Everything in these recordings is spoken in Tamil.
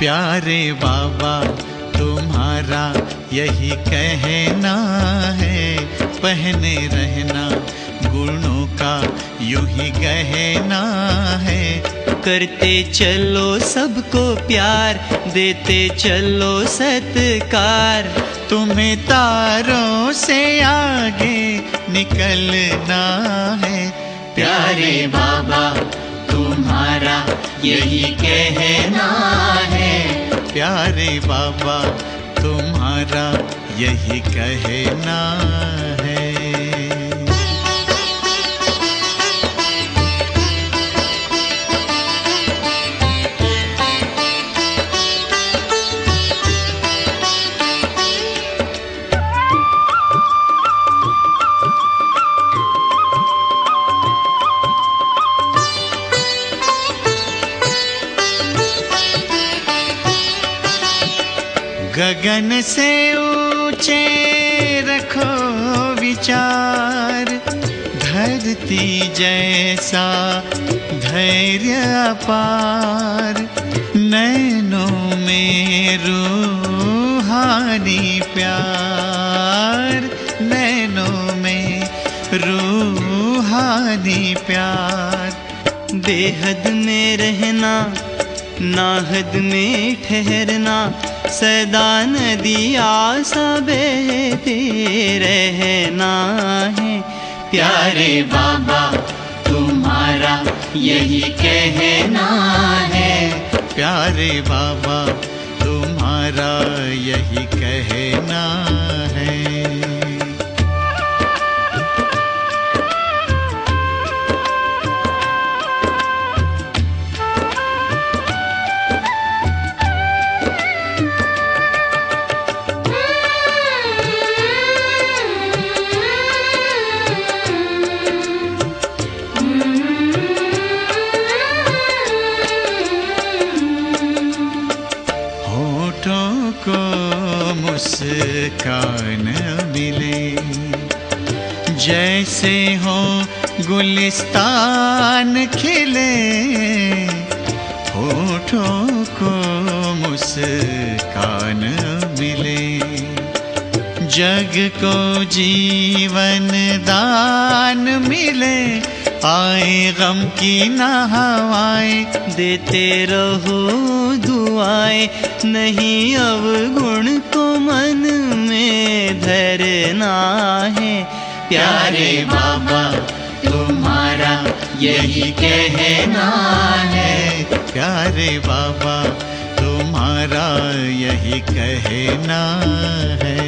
प्यारे बाबा तुम्हारा यही कहना है, पहने रहना गुणों का यूं ही गहना है। करते चलो सबको प्यार, देते चलो सत्कार, तुम्हें तारों से आगे निकलना है। प्यारे बाबा तुम्हारा यही कहना है। प्यारे बाबा तुम्हारा यही कहना है। गगन से ऊंचे रखो विचार, धरती जैसा धैर्य अपार, नैनों में रूहानी प्यार, नैनों में रूहानी प्यार। बेहद में रहना नाहद में ठहरना, सदा नदी आसा बहते रहना है। प्यारे बाबा तुम्हारा यही कहना है। प्यारे बाबा तुम्हारा यही कहना है। को मुस्कान मिले, जैसे हो गुलिस्तान खिले। होठों को मुस्कान मिले, जग को जीवन दान मिले। आए गम की न हवाएं, देते रहो दुआएं, नहीं अवगुण को मन में धरना है। प्यारे बाबा तुम्हारा यही कहना है। प्यारे बाबा तुम्हारा यही कहना है।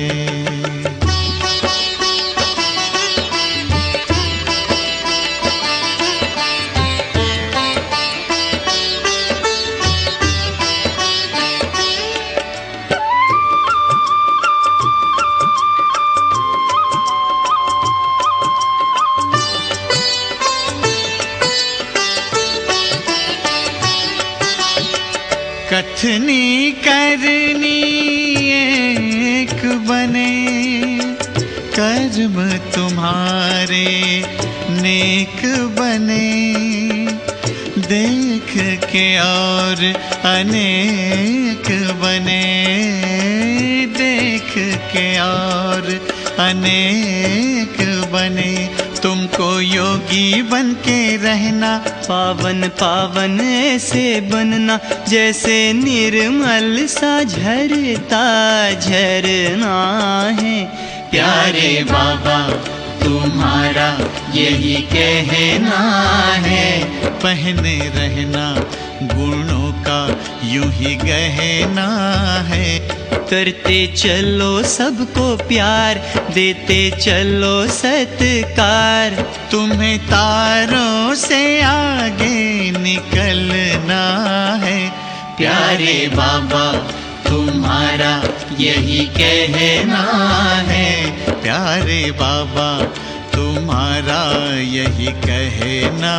कथनी करनी एक बने, कर्म तुम्हारे नेक बने। देख के और अनेक बने, देख के और अनेक बने। तुमको योगी बन के रहना, पावन पावन ऐसे बनना, जैसे निर्मल सा झरता झरना है। प्यारे बाबा तुम्हारा यही कहना है। पहने रहना गुणों का यूं ही गहना है। करते चलो सबको प्यार, देते चलो सत्कार, तुम्हें तारों से आगे निकलना है। प्यारे बाबा तुम्हारा यही कहना है। प्यारे बाबा तुम्हारा यही कहना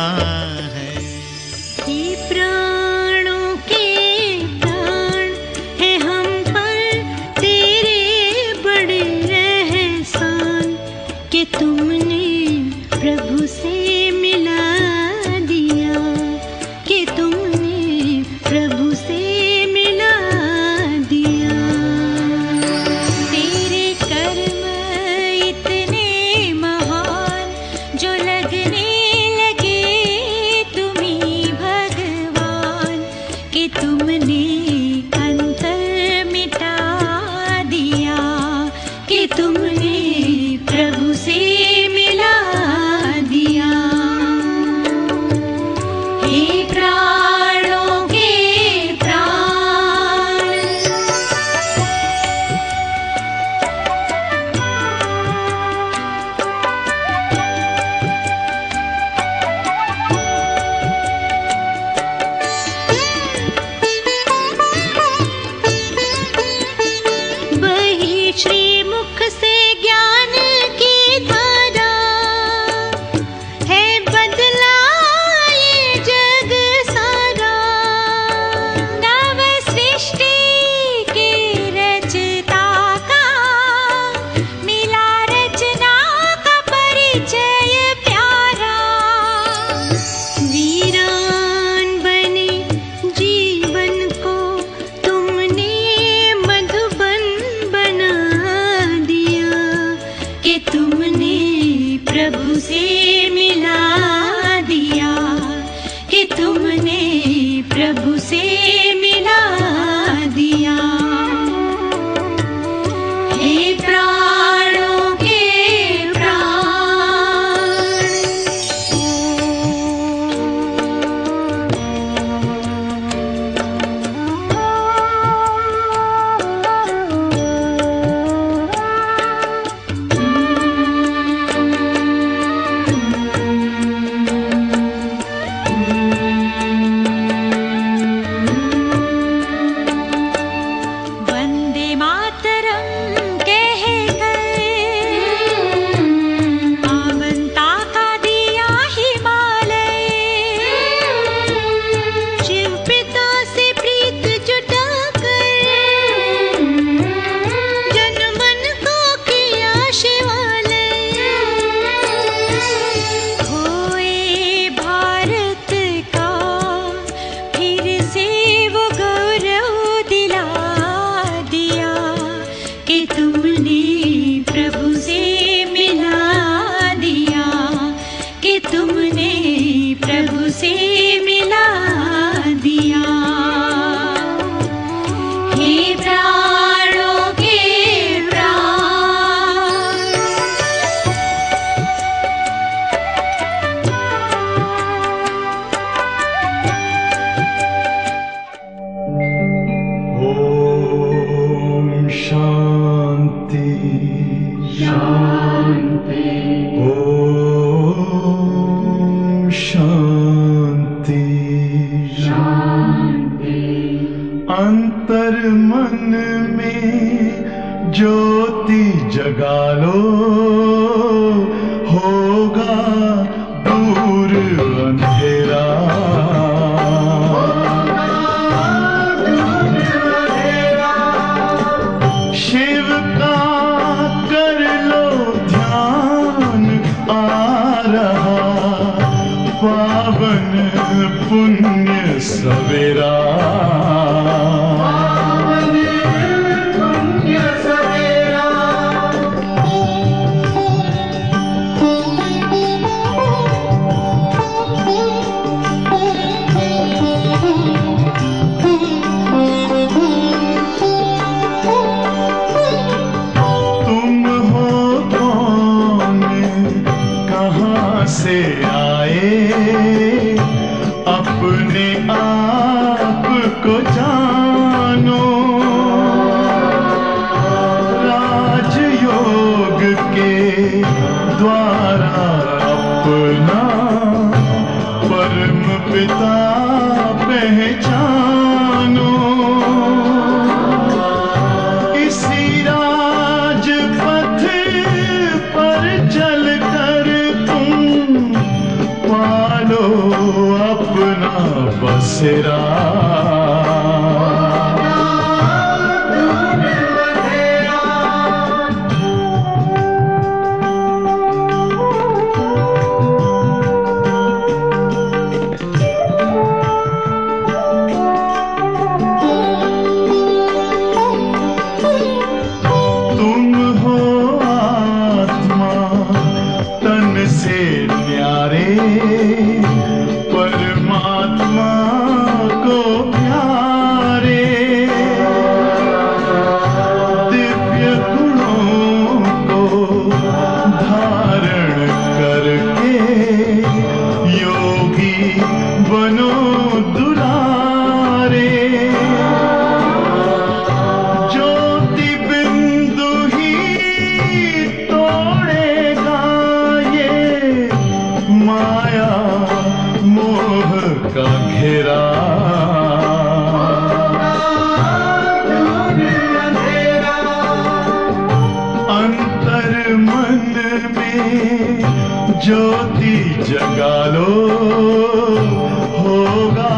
है। प्राणों के प्राण है हम पर तेरे बड़े एहसान, कि तुमने प्रभु से मिला दिया, कि तुमने प्रभु से मिला प्राणों के प्राण। वही श्रीमुख से ज्ञान की धारा है, बदला ये जग सारा। नव सृष्टि की रचता का मिला रचना का परिचय प्यारा। वीरान बने जीवन को तुमने मधुबन बना दिया, कि तुमने प्रभु से मिला दिया, कि तुमने प्रभु से मिला दिया। हे प्राणों के वंदे मातरम कहकर पावनता का दिया हिमालय। शिव पिता से प्रीत जुटाकर जन मन को किया शिवालय। खोए भारत का फिर से वो गौरव दिला दिया, कि तुमने प्रभु से मिला दिया, कि तुमने प्रभु से मिला दिया। हे प्राणों के प्राण। ओम शांति शांति। ओम शांति शांति। अंतर मन में ज्योति जगा लो, होगा दूर अंधेरा। शिव का कर लो ध्यान, आ रहा पावन पुण्य सवेरा। तुम हो कौन, कहाँ से आए, अपने आप को जानो। राजयोग के द्वारा अपना परम पिता पहचानो। इसी राजपथ पर चलकर तुम पालो अपना बसेरा। तुम हो आत्मा तन से न्यारे, परमात्मा को प्यारे। दुलारे ज्योति बिंदु ही तोड़ेगा ये माया मोह का घेरा। अंतर मन में ज्योति जगा लो, होगा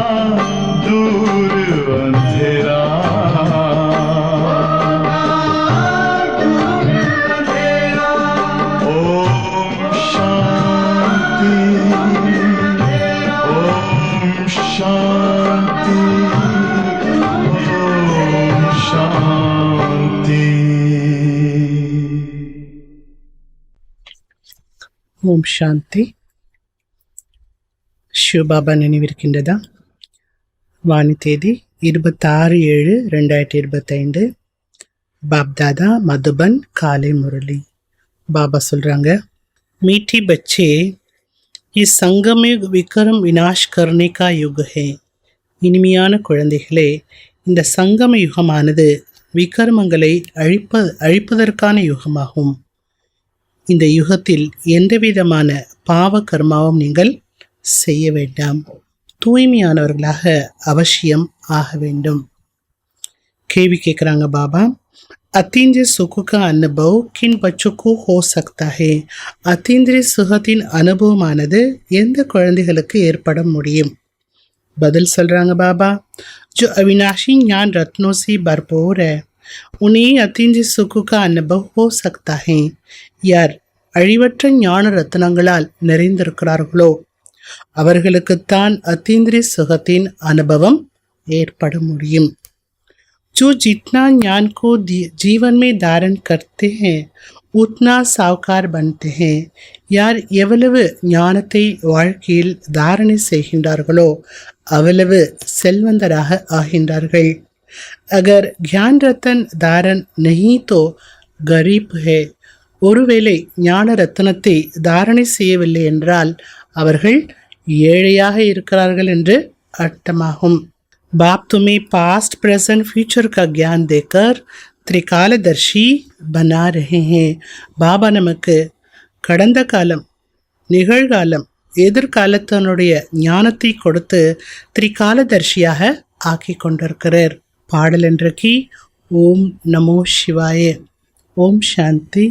दूर अंधेरा। ओम शांति, ओम शांति, ओम शांति। ஓம் சாந்தி. சிவபாபா நினைவிருக்கின்றதா? வாணி தேதி 26/7/2025. பாப்தாதா மதுபன் காலை முரளி. பாபா சொல்றாங்க, மீठी बच्चे इस संगम युग विक्रम विनाश करने का युग है. இனிமையான குழந்தைகளே, இந்த சங்கம யுகமானது விக்ரமங்களை அழிப்பதற்கான யுகமாகும். இந்த யுகத்தில் எந்தவிதமான பாவ கர்மாவும் நீங்கள் செய்ய வேண்டாம். தூய்மையானவர்களாக அவசியம் ஆக வேண்டும். கேள்வி கேட்குறாங்க பாபா, அத்தீந்திரிய சுக அனுபவ கின் பச்சுக்கு ஹோ சக்தா ஹே? அத்தீந்திரிய சுகத்தின் அனுபவமானது எந்த குழந்தைகளுக்கு ஏற்பட முடியும்? பதில் சொல்றாங்க பாபா, जो अविनाशी ज्ञान रत्नों से भरपूर है उन्हें अतीन्द्रिय सुख का अनुभव हो सकता है. யார் அழிவற்ற ஞான ரத்னங்களால் நிறைந்திருக்கிறார்களோ அவர்களுக்குத்தான் அத்தீந்திரிய சுகத்தின் அனுபவம் ஏற்பட முடியும். जो जितना ज्ञान को जीवन में धारण करते हैं उतना सावकार बनते हैं. யார் எவ்வளவு ஞானத்தை வாழ்க்கையில் தாரணை செய்கின்றார்களோ அவ்வளவு செல்வந்தராக ஆகின்றார்கள். अगर ज्ञान रतन धारण नहीं तो गरीब है. ஒருவேளை ஞான ரத்னத்தை தாரணை செய்யவில்லை என்றால் அவர்கள் ஏழையாக இருக்கிறார்கள் என்று அர்த்தமாகும். बाप तुम्हें पास्ट प्रेजेंट फ्यूचर का ज्ञान देकर त्रिकालदर्शी बना रहे हैं. பாபா நமக்கு கடந்த காலம், நிகழ்காலம், எதிர்காலத்தினுடைய ஞானத்தை கொடுத்து திரிகாலதர்ஷியாக ஆக்கி கொண்டிருக்கிறார். பாடல் என்றைக்கு ஓம் நமோ சிவாய. ஓம் சாந்தி.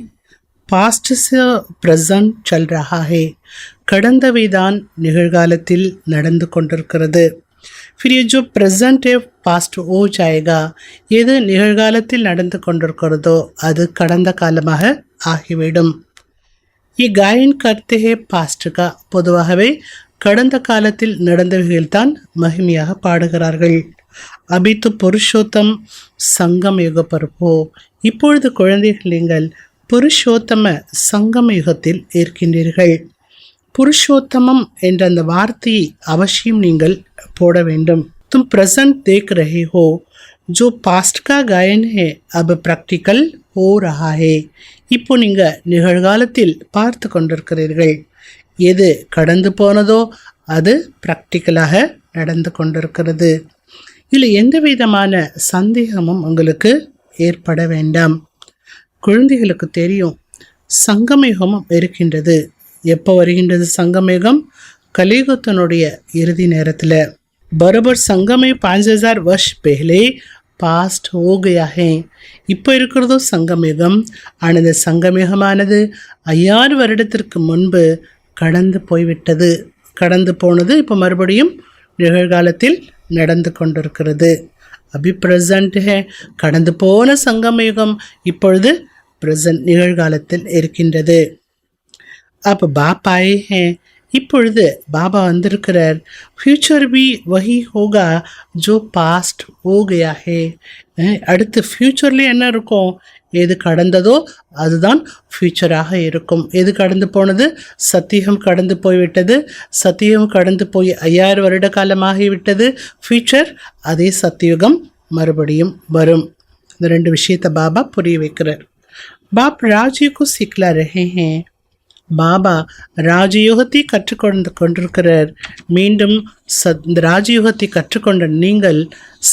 पास्ट से प्रेजेंट चल रहा है. கடந்தவைதான் நிகழ்காலத்தில் நடந்து கொண்டிருக்கிறது. फिर ये जो प्रेजेंट है पास्ट हो जाएगा. எது நிகழ்காலத்தில் நடந்து கொண்டிருக்கிறதோ அது கடந்த காலமாக ஆகிவிடும். ये गायन करते हैं पास्ट का. பொதுவாகவே கடந்த காலத்தில் நடந்தவைகள்தான் மகிமையாக பாடுகிறார்கள். அபித்து புருஷோத்தம் சங்கம் யுக பருப்போ. இப்பொழுது குழந்தைகள் நீங்கள் புருஷோத்தம சங்கம யுகத்தில் இருக்கின்றீர்கள். புருஷோத்தமம் என்ற அந்த வார்த்தையை அவசியம் நீங்கள் போட வேண்டும். तुम प्रेजेंट देख रहे हो, जो पास्ट का गायन है अब प्रैक्टिकल हो रहा है. இப்போ நீங்க நிகழ்காலத்தில் பார்த்து கொண்டிருக்கிறீர்கள். எது கடந்து போனதோ அது பிராக்டிக்கலாக நடந்து கொண்டிருக்கிறது. இதில் எந்த விதமான சந்தேகமும் உங்களுக்கு ஏற்பட வேண்டாம். குழந்தைகளுக்கு தெரியும் சங்கமயுகமும் இருக்கின்றது. எப்போ வருகின்றது சங்கமயுகம்? கலியுகத்தினுடைய இறுதி நேரத்தில். பரோபர் சங்கமே 5000 वर्ष पहले பாஸ்ட் हो गया है. இப்போ இருக்கிறதோ சங்கமயுகம். ஆனால் இந்த சங்கமயுகமானது 5000 வருடத்திற்கு முன்பு கடந்து போய்விட்டது. கடந்து போனது இப்போ மறுபடியும் நிகழ்காலத்தில் நடந்து கொண்டிருக்கிறது. அபி பிரசன்ட் ஹே. கடந்து போன சங்கமயுகம் இப்பொழுது பிரசன்ட் நிகழ்காலத்தில் இருக்கின்றது. அப்போ பாப் ஆயே ஹே. இப்பொழுது பாபா வந்திருக்கிறார். Future B வஹி Hoga Joe past ஹோ கயா ஹே. அடுத்து ஃப்யூச்சர்லேயே என்ன இருக்கும்? எது கடந்ததோ அதுதான் ஃப்யூச்சராக இருக்கும். எது கடந்து போனது? சத்தியம் கடந்து போய்விட்டது. சத்தியம் கடந்து போய் 5000 வருட காலமாகிவிட்டது. ஃப்யூச்சர் அதே சத்தியுகம் மறுபடியும் வரும். இந்த ரெண்டு விஷயத்தை பாபா புரிய வைக்கிறார். பாப் ராஜ்ய को सिखला रहे हैं. பாபா ராஜயோகத்தை கற்றுக்கொண்டு கொண்டிருக்கிறார். மீண்டும் இந்த ராஜயோகத்தை கற்றுக்கொண்ட நீங்கள்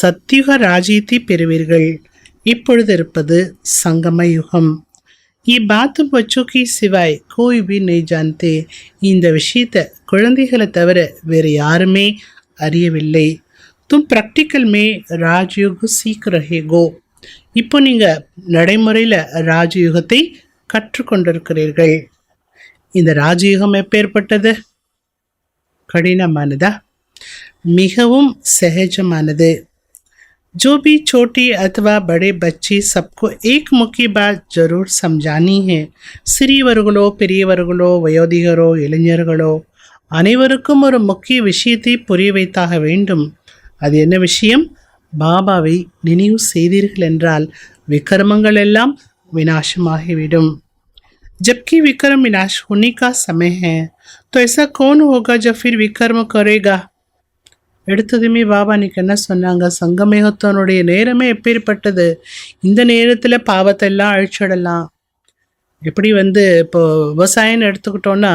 சத்யுக ராஜ்யத்தை பெறுவீர்கள். இப்பொழுது இருப்பது சங்கம யுகம். ये बात बच्चों की सिवाय कोई भी नहीं जानते. இந்த விஷயத்தை குழந்தைகளை தவிர வேறு யாருமே அறியவில்லை. தும் ப்ராக்டிக்கல் மே ராஜயோக சீக் ரஹேகோ. இப்போ நீங்கள் நடைமுறையில் ராஜயோகத்தை கற்றுக்கொண்டிருக்கிறீர்கள். இந்த ராஜயோகம் எப்பேற்பட்டது? கடினமானதா? மிகவும் சகஜமானது. जो भी छोटी अथवा बड़े बच्चे सबको एक मुख्य बात जरूर समझानी है. சிறியவர்களோ பெரியவர்களோ வயோதிகரோ இளைஞர்களோ அனைவருக்கும் ஒரு முக்கிய விஷயத்தை புரிய வைத்தாக வேண்டும். அது என்ன விஷயம்? பாபாவை நினைவு செய்தீர்கள் என்றால் விக்ரமங்கள் எல்லாம் विनाशமாகிவிடும். जबकि विक्रम विनाश होने का समय है तो ऐसा कौन होगा जो फिर विक्रम करेगा? எடுத்ததுமே பாபா இன்னைக்கு என்ன சொன்னாங்க? சங்கமேகத்தனுடைய நேரமே எப்பேற்பட்டது. இந்த நேரத்தில் பாவத்தை எல்லாம் அழிச்சிடலாம். எப்படி இப்போ விவசாயம்னு எடுத்துக்கிட்டோன்னா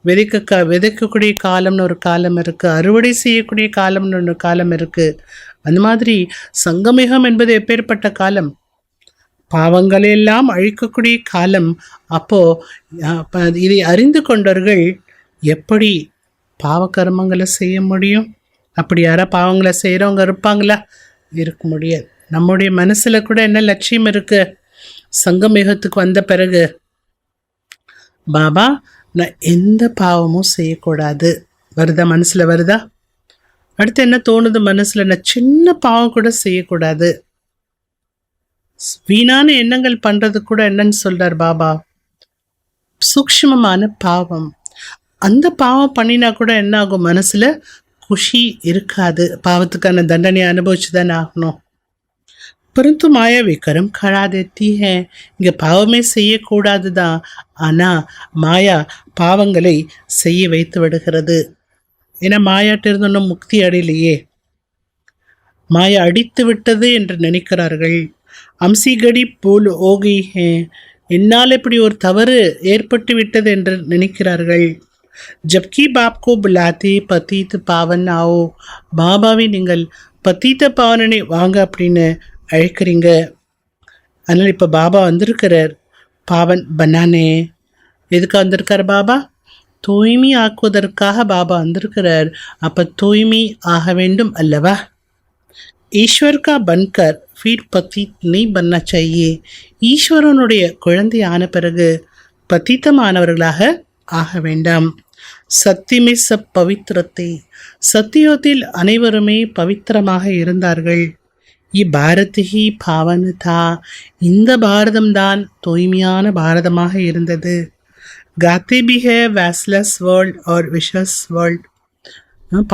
விதைக்கக்கூடிய காலம்னு ஒரு காலம் இருக்குது, அறுவடை செய்யக்கூடிய காலம்னு ஒரு காலம் இருக்குது. அந்த மாதிரி சங்கமேகம் என்பது எப்பேற்பட்ட காலம்? பாவங்களெல்லாம் அழிக்கக்கூடிய காலம். அப்போது இதை அறிந்து கொண்டவர்கள் எப்படி பாவ கர்மங்களை செய்ய முடியும்? அப்படி யாரா பாவங்களை செய்கிறவங்க இருப்பாங்களா? இருக்க முடியாது. நம்முடைய மனசில் கூட என்ன லட்சியம் இருக்குது? சங்கமேகத்துக்கு வந்த பிறகு பாபா நான் எந்த பாவமும் செய்யக்கூடாது வருதா? மனசில் வருதா? அடுத்து என்ன தோணுது மனசில்? நான் சின்ன பாவம் கூட செய்யக்கூடாது. வீணான எண்ணங்கள் பண்ணுறது கூட என்னன்னு சொல்கிறார் பாபா? சூக்ஷ்மமான பாவம். அந்த பாவம் பண்ணினா கூட என்ன ஆகும்? மனசில் குஷி இருக்காது. பாவத்துக்கான தண்டனையை அனுபவிச்சு தானே ஆகணும். परंतु माया विक्रम खड़ा देती है. இங்கே பாவமே செய்யக்கூடாது தான், ஆனால் மாயா பாவங்களை செய்ய வைத்து விடுகிறது. ஏன்னா மாயாட்டிருந்து ஒன்றும் முக்தி அடையிலையே. மாயா அடித்து விட்டது என்று நினைக்கிறார்கள். அம்சி கடி போல் ஓகை ஹே, என்னால் இப்படி ஒரு தவறு ஏற்பட்டு விட்டது என்று நினைக்கிறார்கள். ஜப்கி பாப் கோ புலாத்தே பதீத் பாவன் ஆவோ. பாபாவை நீங்கள் பதீத்த பாவனனை வாங்க அப்படின்னு அழைக்கிறீங்க. அதனால் இப்போ பாபா வந்திருக்கிறார் பாவன் பனானே. எதுக்காக வந்திருக்கார் பாபா? தூய்மை ஆக்குவதற்காக பாபா வந்திருக்கிறார். அப்போ தூய்மை ஆக வேண்டும் அல்லவா? ஈஸ்வர் கா பன்கர் ஃபீர் பதீத் நீ பண்ண செய்யே. ஈஸ்வரனுடைய குழந்தை ஆன பிறகு பதீத்தமானவர்களாக ஆக வேண்டாம். சத்தியமே சப் பவித்திரத்தை. சத்தியோத்தில் அனைவருமே பவித்திரமாக இருந்தார்கள். இப்பாரத் ஹி பாவன் தா. இந்த பாரதம்தான் தூய்மையான பாரதமாக இருந்தது. காத்தே பி ஹே வேஸ்லஸ் வேர்ல்ட் ஆர் விஷஸ் வேர்ல்ட்.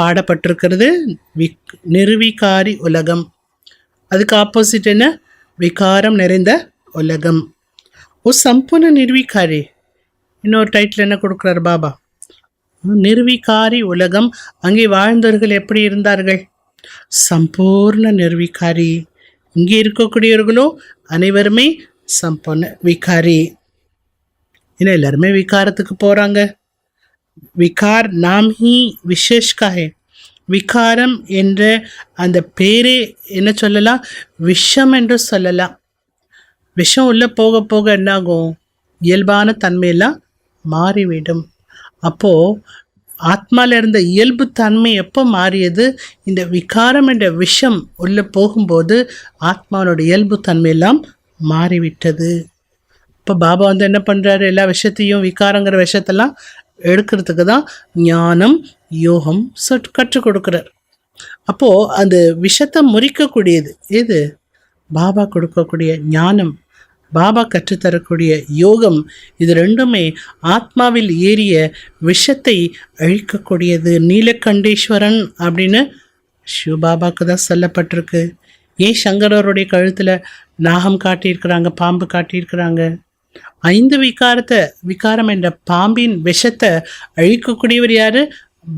பாடப்பட்டிருக்கிறது நிர்விகாரி உலகம். அதுக்கு ஆப்போசிட் என்ன? விகாரம் நிறைந்த உலகம். ஓ சம்பூர்ண நிர்விகாரி. இன்னொரு டைட்டில் என்ன கொடுக்குறார் பாபா? நிர்விகாரி உலகம். அங்கே வாழ்ந்தவர்கள் எப்படி இருந்தார்கள்? சம்பூர்ண நிர்விகாரி. இங்கே இருக்கக்கூடியவர்களோ அனைவருமே சம்பூர்ண விகாரி. ஏன்னா எல்லாருமே விகாரத்துக்கு போகிறாங்க. விகார் நாம் ஹி விசேஷ்கா ஹே. விகாரம் என்ற அந்த பேரே என்ன சொல்லலாம்? விஷம் என்று சொல்லலாம். விஷம் உள்ளே போக போக என்னாகும்? இயல்பான தன்மையெல்லாம் மாறிவிடும். அப்போது ஆத்மாவில் இருந்த இயல்பு தன்மை எப்போ மாறியது? இந்த விகாரம் என்ற விஷம் உள்ளே போகும்போது ஆத்மாவோட இயல்பு தன்மையெல்லாம் மாறிவிட்டது. இப்போ பாபா என்ன பண்ணுறாரு? எல்லா விஷயத்தையும் விகாரங்கிற விஷயத்தெல்லாம் எடுக்கிறதுக்கு தான் ஞானம் யோகம் கற்றுக் கொடுக்குறார். அப்போது அந்த விஷத்தை முறிக்கக்கூடியது எது? பாபா கொடுக்கக்கூடிய ஞானம், பாபா கற்றுத்தரக்கூடிய யோகம். இது ரெண்டுமே ஆத்மாவில் ஏறிய விஷத்தை அழிக்கக்கூடியது. நீலகண்டேஸ்வரன் அப்படின்னு சிவபாபாவுக்கு தான் சொல்லப்பட்டிருக்கு. ஏன் சங்கரருடைய கழுத்தில் நாகம் காட்டியிருக்கிறாங்க, பாம்பு காட்டியிருக்கிறாங்க? 5 விகாரம் என்ற பாம்பின் விஷத்தை அழிக்கக்கூடியவர் யாரு?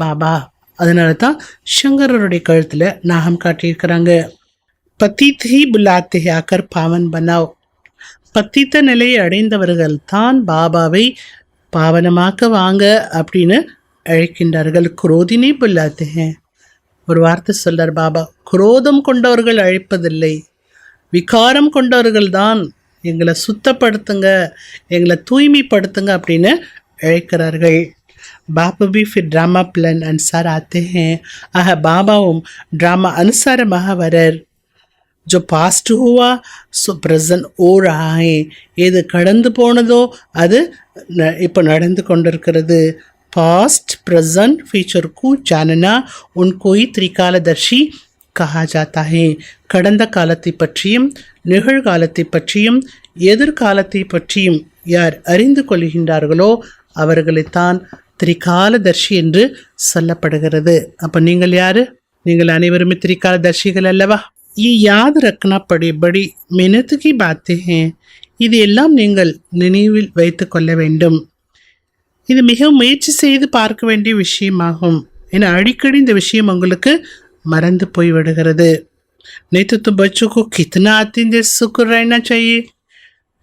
பாபா. அதனால தான் சங்கரருடைய கழுத்தில் நாகம் காட்டியிருக்கிறாங்க. பதீத் ஹி புலாத்தே ஆக்கர் பாவன் பனாவ். பத்தித்த நிலையை அடைந்தவர்கள் தான் பாபாவை பாவனமாக்க வாங்க அப்படின்னு அழைக்கின்றார்கள். குரோதினே புல்லாத்தே ஹேன். ஒரு வார்த்தை சொல்றார் பாபா, குரோதம் கொண்டவர்கள் அழைப்பதில்லை, விகாரம் கொண்டவர்கள் தான் எங்களை சுத்தப்படுத்துங்க, எங்களை தூய்மைப்படுத்துங்க அப்படின்னு அழைக்கிறார்கள். बापा भी फिर ड्रामा प्लान अनुसार आते हैं. பாபாவும் ड्रामा अनुसारமாக வரார். जो पास्ट हुआ सो प्रेजेंट हो रहा है. எது கடந்து போனதோ அது இப்போ நடந்து கொண்டிருக்கிறது. पास्ट प्रेजेंट फ्यूचर को जानना उनको ही त्रिकालदर्शी कहा जाता है. கடந்த காலத்தை பற்றியும் நிகழ்காலத்தை பற்றியும் எதிர்காலத்தை பற்றியும் யார் அறிந்து கொள்கின்றார்களோ அவர்களைத்தான் திரிகாலதர்ஷி என்று சொல்லப்படுகிறது. அப்போ நீங்கள் யாரு? நீங்கள் அனைவருமே திரிகாலதர்ஷிகள் அல்லவா? ये याद रखना बड़ी बड़ी मेहनत की बातें हैं. இது எல்லாம் நீங்கள் நினைவில் வைத்து கொள்ள வேண்டும். இது மிக முயற்சி செய்து பார்க்க வேண்டிய விஷயமாகும். ஏன்னா அடிக்கடி இந்த விஷயம் உங்களுக்கு மறந்து போய்விடுகிறது. नहीं तो बच्चों को कितना आतिथ्य शुक्र रहना चाहिए.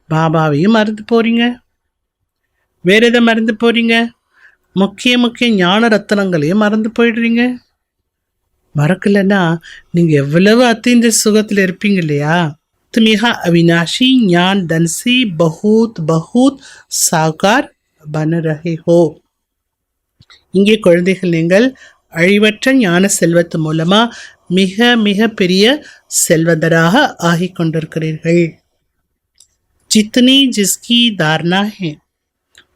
பாபாவையும் மறந்து போறீங்க, வேற எதை மறந்து போறீங்க? முக்கிய ஞான ரத்தனங்களையும் மறந்து போயிடுறீங்க. மறக்கலைன்னா நீங்க எவ்வளவு அத்தீந்திர சுகத்தில் இருப்பீங்க இல்லையா? तुम यहाँ अविनाशी ज्ञान धन से बहुत बहुत साकार बन रहे हो. இங்கே குழந்தைகள் நீங்கள் அழிவற்ற ஞான செல்வத்து மூலமா மிக மிக பெரிய செல்வந்தராக ஆகிக் கொண்டிருக்கிறீர்கள். जितनी जिसकी धारणा है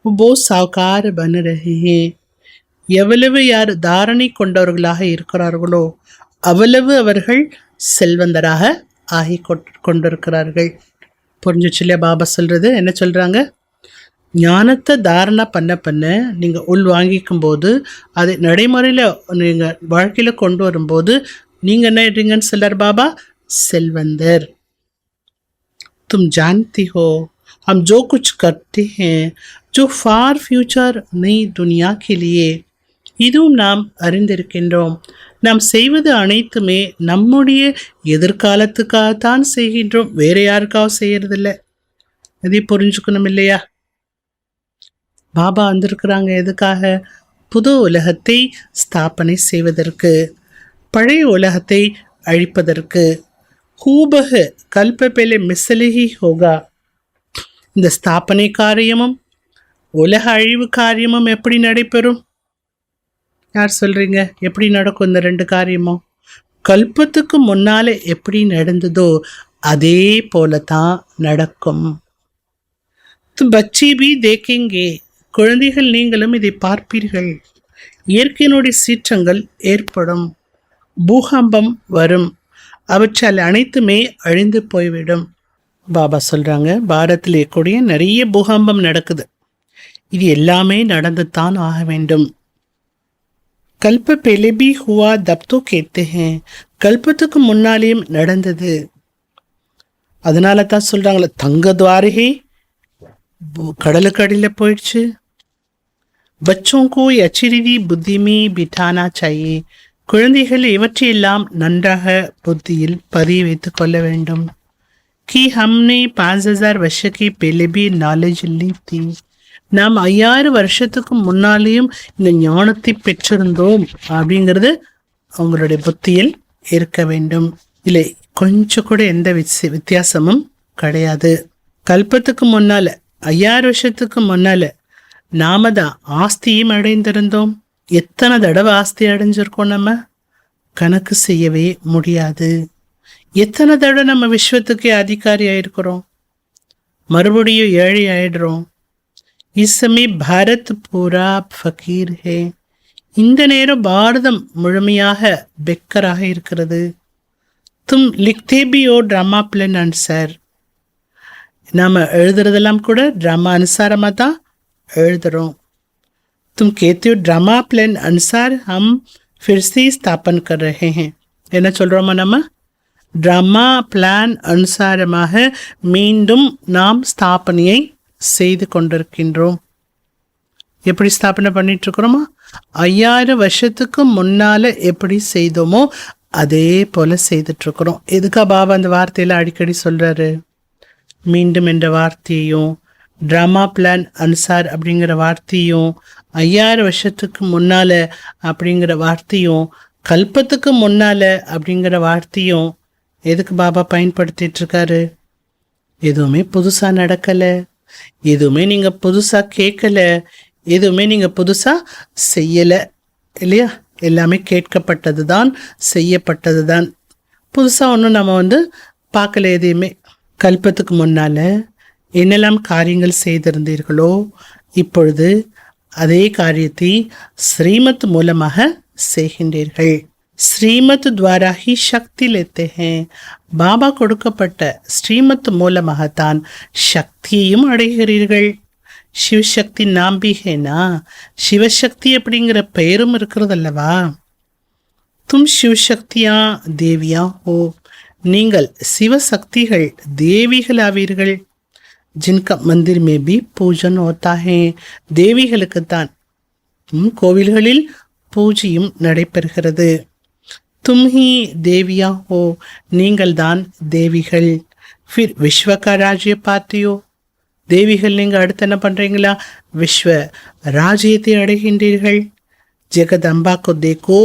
वो बहुत साकार बन रहे हैं. எவ்வளவு யார் தாரணை கொண்டவர்களாக இருக்கிறார்களோ அவ்வளவு அவர்கள் செல்வந்தராக ஆகி கொண்டிருக்கிறார்கள். புரிஞ்சிச்சு இல்லையா? பாபா சொல்றது என்ன சொல்றாங்க? ஞானத்தை தாரணை பண்ண நீங்கள் உள் வாங்கிக்கும் போது அதை நடைமுறையில் நீங்கள் வாழ்க்கையில் கொண்டு வரும்போது நீங்கள் என்ன ஆயிடுறீங்கன்னு சொல்றார் பாபா, செல்வந்தர். तुम जानती हो हम जो कुछ करते हैं जो फार फ्यूचर नई दुनिया के लिए. இதுவும் நாம் அறிந்திருக்கின்றோம். நாம் செய்வது அனைத்துமே நம்முடைய எதிர்காலத்துக்காகத்தான் செய்கின்றோம், வேற யாருக்காகவும் செய்யறதில்லை. இதை புரிஞ்சுக்கணும் இல்லையா? பாபா வந்திருக்கிறாங்க எதுக்காக? புது உலகத்தை ஸ்தாபனை செய்வதற்கு, பழைய உலகத்தை அழிப்பதற்கு. ஹூபக கல்பபெலே மிசலிஹி ஹோகா. இந்த ஸ்தாபனை காரியமும் உலக அழிவு காரியமும் எப்படி நடைபெறும்? யார் சொல்றீங்க? எப்படி நடக்கும் இந்த ரெண்டு காரியமும்? கல்பத்துக்கு முன்னாலே எப்படி நடந்ததோ அதே போல தான் நடக்கும். பச்சி பி தேக்கேங்கே. குழந்தைகள் நீங்களும் இதை பார்ப்பீர்கள். இயற்கையினுடைய சீற்றங்கள் ஏற்படும், பூகம்பம் வரும், அவற்றால் அனைத்துமே அழிந்து போய்விடும். பாபா சொல்றாங்க பாரத்தில் கூடிய நிறைய பூகம்பம் நடக்குது. இது எல்லாமே நடந்து தான் ஆக வேண்டும். கல்ப பெலிபி ஹுவா தப்தோ கேத்தே ஹேன். கல்பத்துக்கு முன்னாலேயும் நடந்தது. அதனால தான் சொல்றாங்களே தங்க துவாரகை கடலுக்கு அடியில் போயிடுச்சு. பச்சோं को अच्छी रीति बुद्धि में बिठाना चाहिए. குழந்தைகள் இவற்றையெல்லாம் நன்றாக புத்தியில் பதிய வைத்துக் கொள்ள வேண்டும். कि हमने 5000 वर्ष के पहले भी नॉलेज ली थी. நாம் 5000 வருஷத்துக்கு முன்னாலேயும் இந்த ஞானத்தை பெற்றிருந்தோம் அப்படிங்கிறது அவங்களுடைய புத்தியில் இருக்க வேண்டும். இல்லை கொஞ்சம் கூட எந்த வித்தியாசமும் கிடையாது. கல்பத்துக்கு முன்னால 5000 வருஷத்துக்கு முன்னால நாம தான் ஆஸ்தியும் அடைந்திருந்தோம். எத்தனை தடவை ஆஸ்தி அடைஞ்சிருக்கோம் நம்ம கணக்கு செய்யவே முடியாது. எத்தனை தடவை நம்ம விஸ்வத்துக்கு அதிகாரி ஆயிருக்கிறோம், மறுபடியும் ஏழை ஆயிடுறோம். இஸ் சமயம் பாரத் பூரா ஃபகீர் ஹே. இந்த நேரம் பாரதம் முழுமையாக பெக்கராக இருக்கிறது. தும் லிக்தே பி ஓ ட்ராமா பிளான் அனுசார். நாம் எழுதுறதெல்லாம் கூட ட்ராமா அனுசாரமாக தான் எழுதுகிறோம். तुम कहते हो ड्रामा प्लान अनुसार हम फिर से स्थापन कर रहे हैं. என்ன சொல்கிறோமா? நம்ம ட்ராமா பிளான் அனுசாரமாக மீண்டும் நாம் ஸ்தாபனையை செய்து கொண்டிருக்கின்றோம். எப்படி ஸ்தாபனை பண்ணிட்டு இருக்கிறோமா? 5000 வருஷத்துக்கு முன்னால் எப்படி செய்தோமோ அதே போல் செய்துட்ருக்குறோம். எதுக்கா பாபா அந்த வார்த்தையில் அடிக்கடி சொல்கிறாரு? மீண்டும் என்ற வார்த்தையையும் ட்ராமா பிளான் அனுசார் அப்படிங்கிற வார்த்தையும் 5000 வருஷத்துக்கு முன்னால் அப்படிங்கிற வார்த்தையும் கல்பத்துக்கு முன்னால் அப்படிங்கிற வார்த்தையும் எதுக்கு பாபா பயன்படுத்திட்டு இருக்காரு? எதுவுமே புதுசாக நடக்கலை, எதுவுமே நீங்கள் புதுசாக கேட்கலை, எதுவுமே நீங்கள் புதுசாக செய்யலை இல்லையா? எல்லாமே கேட்கப்பட்டது தான், செய்யப்பட்டது தான். புதுசாக ஒன்றும் நம்ம பார்க்கல எதையுமே. கல்பத்துக்கு முன்னால் என்னெல்லாம் காரியங்கள் செய்திருந்தீர்களோ இப்பொழுது அதே காரியத்தை ஸ்ரீமத் மூலமாக செய்கின்றீர்கள். ஸ்ரீமத் துவாரா ஹி சக்தி லேத்தே ஹேன். பாபா கொடுக்கப்பட்ட ஸ்ரீமத் மூலமாகத்தான் சக்தியையும் அடைகிறீர்கள். சிவசக்தி நாம்பி ஹேனா, சிவசக்தி அப்படிங்கிற பெயரும் இருக்கிறது அல்லவா? தும் சிவசக்தியா தேவியா ஹோ, நீங்கள் சிவசக்திகள் தேவிகள் ஆவீர்கள். ஜின்கா மந்திர் மே பி பூஜன் ஹோத்தா ஹே, தேவிகளுக்குத்தான் கோவில்களில் பூஜையும் நடைபெறுகிறது. தும்ஹி தேவியா ஹோ, நீங்கள் தான் தேவிகள். ஃபிர் விஸ்வகா ராஜ்ய பார்த்தியோ, தேவிகள் நீங்கள் அடுத்து என்ன பண்ணுறீங்களா? விஸ்வ ராஜ்யத்தை அடைகின்றீர்கள். ஜெகதம்பா கோ தேக்கோ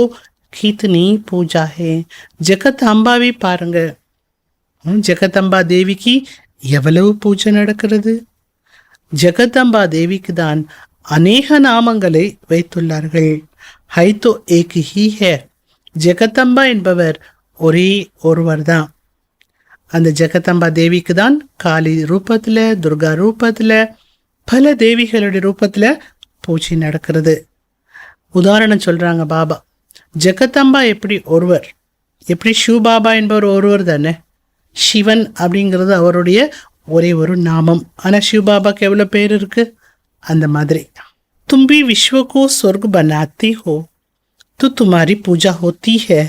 கித்னி பூஜா ஹே, ஜெகத் அம்பாவை பாருங்க. ஜெகதம்பா தேவிக்கு எவ்வளவு பூஜை நடக்கிறது. ஜெகதம்பா தேவிக்கு தான் அநேக நாமங்களை வைத்துள்ளார்கள். ஹைதோ ஏக் ஹி ஹே, ஜெகதம்பா என்பவர் ஒரே ஒருவர் தான். அந்த ஜெகதம்பா தேவிக்கு தான் காளி ரூபத்தில், துர்கா ரூபத்தில், பல தேவிகளுடைய ரூபத்தில் பூஜை நடக்கிறது. உதாரணம் சொல்கிறாங்க பாபா. ஜெகதம்பா எப்படி ஒருவர், எப்படி சிவபாபா என்பவர் ஒருவர் தானே. சிவன் அப்படிங்கிறது அவருடைய ஒரே ஒரு நாமம். ஆனால் சிவபாபாக்கு எவ்வளோ பேர் இருக்கு? அந்த மாதிரி. தும்பி விஸ்வகோ சொர்க் பனாத்தி ஹோ, துமாரி பூஜா ஹோத்தி ஹே.